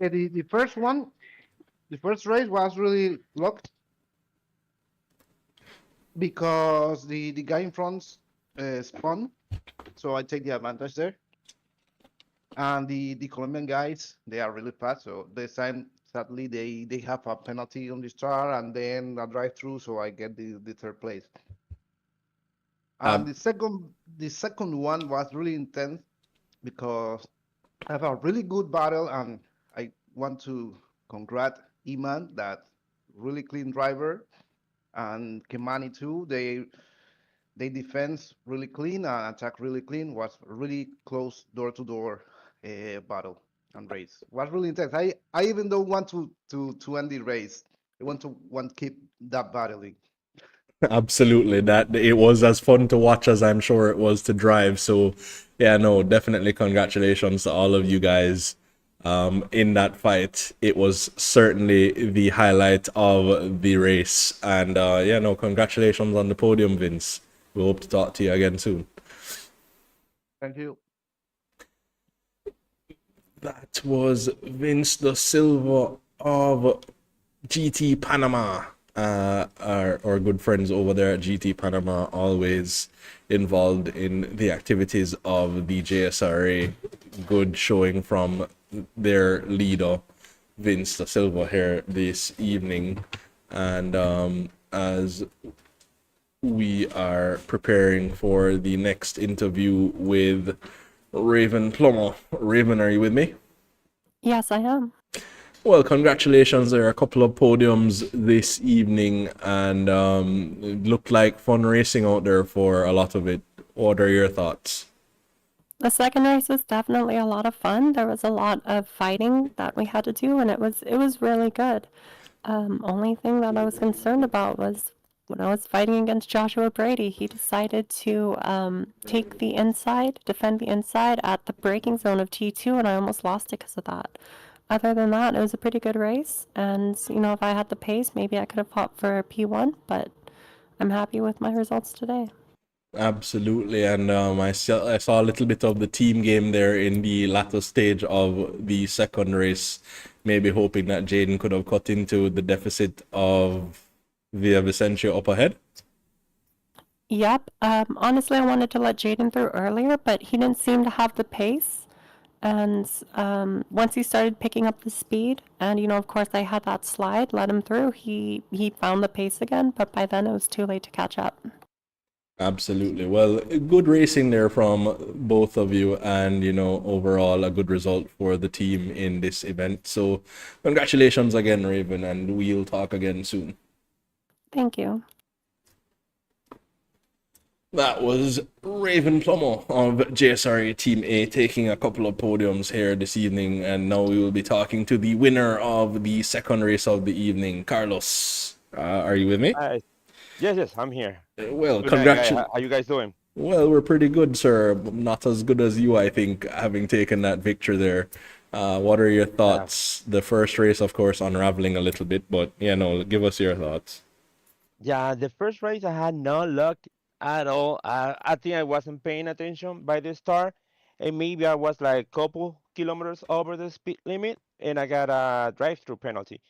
Okay, the first one, the first race was really locked because the guy in front spun, so I take the advantage there. And the Colombian guys, they are really fast, so this time sadly they have a penalty on the start and then a drive-through, so I get the third place. And the second one was really intense because I have a really good battle, and I want to congratulate Iman, that really clean driver, and Kimani too. They defense really clean and attack really clean. Was really close door-to-door battle and race. Was really intense. I even don't want to end the race. I want to keep that battling. Absolutely, that it was as fun to watch as I'm sure it was to drive. So yeah, no, definitely congratulations to all of you guys in that fight. It was certainly the highlight of the race, and congratulations on the podium, Vince. We hope to talk to you again soon. Thank you. That was Vince da Silva of GT Panama. Our good friends over there at GT Panama, always involved in the activities of the JSRA. Good showing from their leader, Vince da Silva, here this evening. And as we are preparing for the next interview with Raven Plummer. Raven, are you with me? Yes, I am. Well, congratulations. There are a couple of podiums this evening, and it looked like fun racing out there for a lot of it. What are your thoughts? The second race was definitely a lot of fun. There was a lot of fighting that we had to do, and it was really good. Only thing that I was concerned about was when I was fighting against Joshua Brady, he decided to take the inside, defend the inside at the braking zone of T2, and I almost lost it because of that. Other than that, it was a pretty good race, and if I had the pace, maybe I could have fought for P1, but I'm happy with my results today. Absolutely, and I saw a little bit of the team game there in the latter stage of the second race, maybe hoping that Jaden could have cut into the deficit of Via Vicencio up ahead. Yep. Honestly, I wanted to let Jaden through earlier, but he didn't seem to have the pace. And once he started picking up the speed, and of course, I had that slide, let him through. He found the pace again, but by then it was too late to catch up. Absolutely. Well, good racing there from both of you, and overall a good result for the team in this event. So, congratulations again, Raven, and we'll talk again soon. Thank you. That was Raven Plummer of JSRA Team A taking a couple of podiums here this evening, and now we will be talking to the winner of the second race of the evening, Carlos. Are you with me? Yes, I'm here. Well, Good night, guys. congratulations. How you guys doing? Well, we're pretty good, sir. Not as good as you, I think, having taken that victory there. What are your thoughts? The first race, of course, unraveling a little bit, but give us your thoughts. Yeah, the first race I had no luck at all. I think I wasn't paying attention by the start, and maybe I was like a couple kilometers over the speed limit, and I got a drive-through penalty.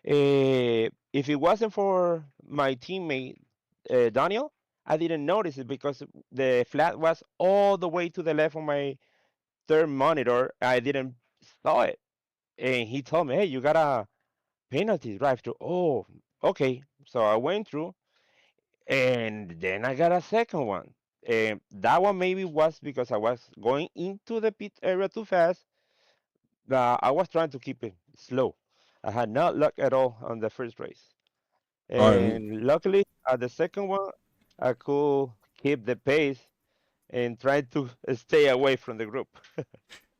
If it wasn't for my teammate Daniel, I didn't notice it because the flag was all the way to the left on my third monitor. I didn't saw it, and he told me, "Hey, you got a penalty drive-through." Oh, okay. So I went through, and then I got a second one. And that one maybe was because I was going into the pit area too fast. I was trying to keep it slow. I had not luck at all on the first race. Um, And luckily, at the second one, I could keep the pace and try to stay away from the group.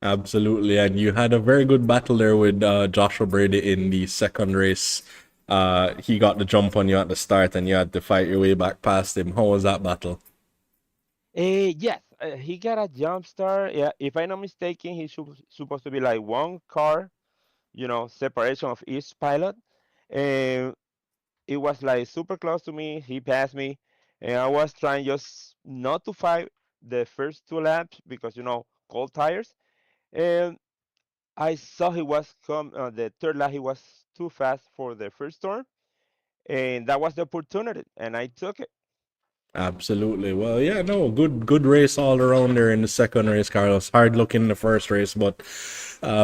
Absolutely, and you had a very good battle there with Joshua Brady in the second race. He got the jump on you at the start, and you had to fight your way back past him. How was that battle? Yes, he got a jump start. Yeah, if I'm not mistaken, he's supposed to be like one car, separation of each pilot. And it was like super close to me. He passed me, and I was trying just not to fight the first two laps because cold tires. And I saw he was the third lap. He was too fast for the first turn, and that was the opportunity, and I took it. Absolutely. Well, yeah, no, good race all around there in the second race, Carlos. Hard luck in the first race, but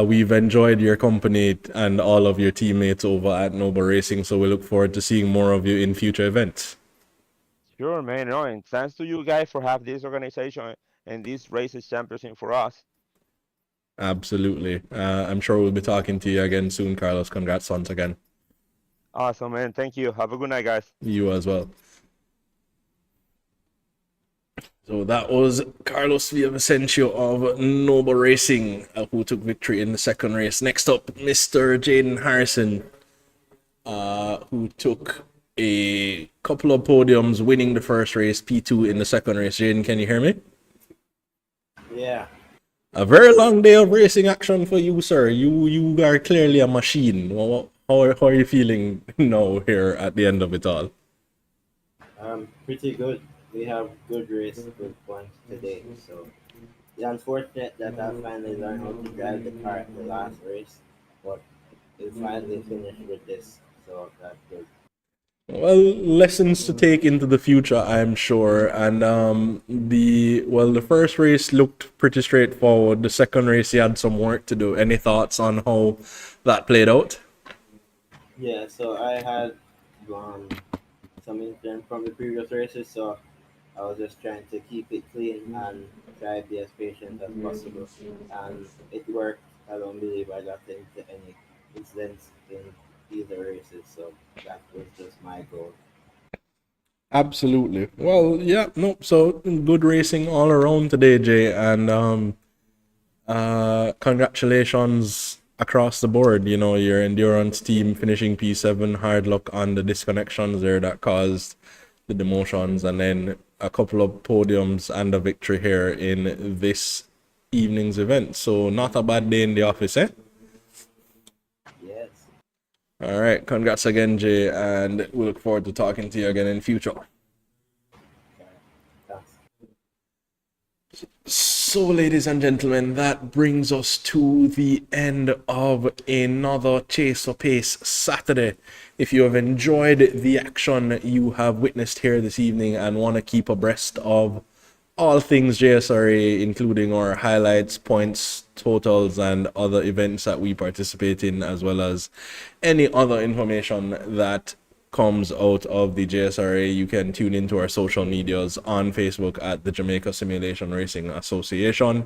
we've enjoyed your company and all of your teammates over at Noble Racing, so we look forward to seeing more of you in future events. Sure, man. No, and thanks to you guys for have this organization and this races championship for us. Absolutely. I'm sure we'll be talking to you again soon, Carlos. Congrats once again. Awesome, man. Thank you. Have a good night, guys. You as well. So that was Carlos Villavicencio of Noble Racing, who took victory in the second race. Next up, Mr. Jaden Harrison, who took a couple of podiums, winning the first race, P2 in the second race. Jaden, can you hear me? Yeah. A very long day of racing action for you, sir. You are clearly a machine. How are you feeling now here at the end of it all? Pretty good. We have good race, good points today. So Yeah, unfortunate that I finally learned how to drive the car at the last race, but we finally finished with this, so that's good. Well, lessons to take into the future, I'm sure. And the first race looked pretty straightforward. The second race, you had some work to do. Any thoughts on how that played out? Yeah, so I had um, some incident from the previous races, so I was just trying to keep it clean and try to be as patient as possible. And it worked. I don't believe I got into any incidents in either races, so that was just my goal. Absolutely. Well, yeah, no. So good racing all around today, Jay, and congratulations across the board. You know, your endurance team finishing P7. Hard luck on the disconnections there that caused the demotions, and then a couple of podiums and a victory here in this evening's event. So not a bad day in the office, eh? Yes. All right. Congrats again, Jay, and we look forward to talking to you again in future. Thanks. So, ladies and gentlemen, that brings us to the end of another Chase or Pace Saturday. If you have enjoyed the action you have witnessed here this evening and want to keep abreast of all things JSRA, including our highlights, points, totals, and other events that we participate in, as well as any other information that comes out of the JSRA, you can tune into our social medias on Facebook at the Jamaica Simulation Racing Association,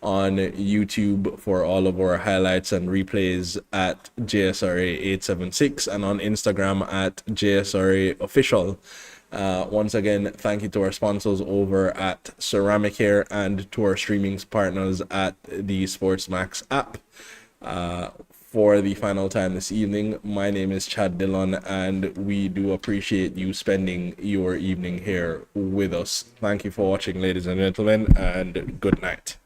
on YouTube for all of our highlights and replays at JSRA 876, and on Instagram at JSRA Official. Once again, thank you to our sponsors over at Ceramic Hair and to our streaming partners at the Sportsmax app. For the final time this evening, my name is Chad Dillon, and we do appreciate you spending your evening here with us. Thank you for watching, ladies and gentlemen, and good night.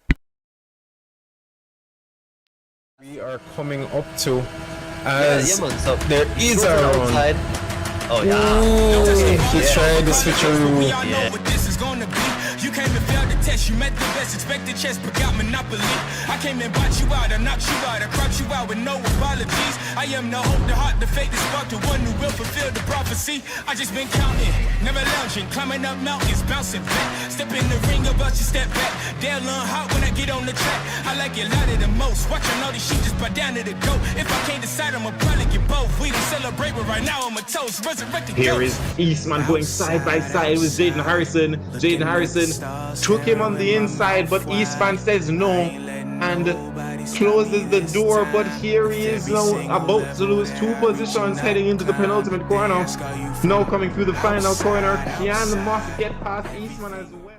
We are coming up to as man. So there is a outside. run. Oh yeah. Let's try the switcheroo. You came and failed the test, you met the best, expected chess, but got monopoly. I came and bought you out, I knocked you out, I cropped you out with no apologies. I am the hope, the heart, the fate, the spark, the one who will fulfill the prophecy. I just been counting, never lounging, climbing up mountains, bouncing back. Step in the ring, about you step back. They'll learn hot when I get on the track. I like it louder than most. Watching all these sheep just bow down to the goat. If I can't decide, I'ma probably get both. We didn't celebrate, but right now I'm a toast. Resurrected. Here is Eastman going side by side with Jaden Harrison. Jaden Harrison took him on the inside, but Eastman says no and closes the door. But here he is now about to lose 2 positions heading into the penultimate corner. Now coming through the final corner, can Moss get past Eastman as well?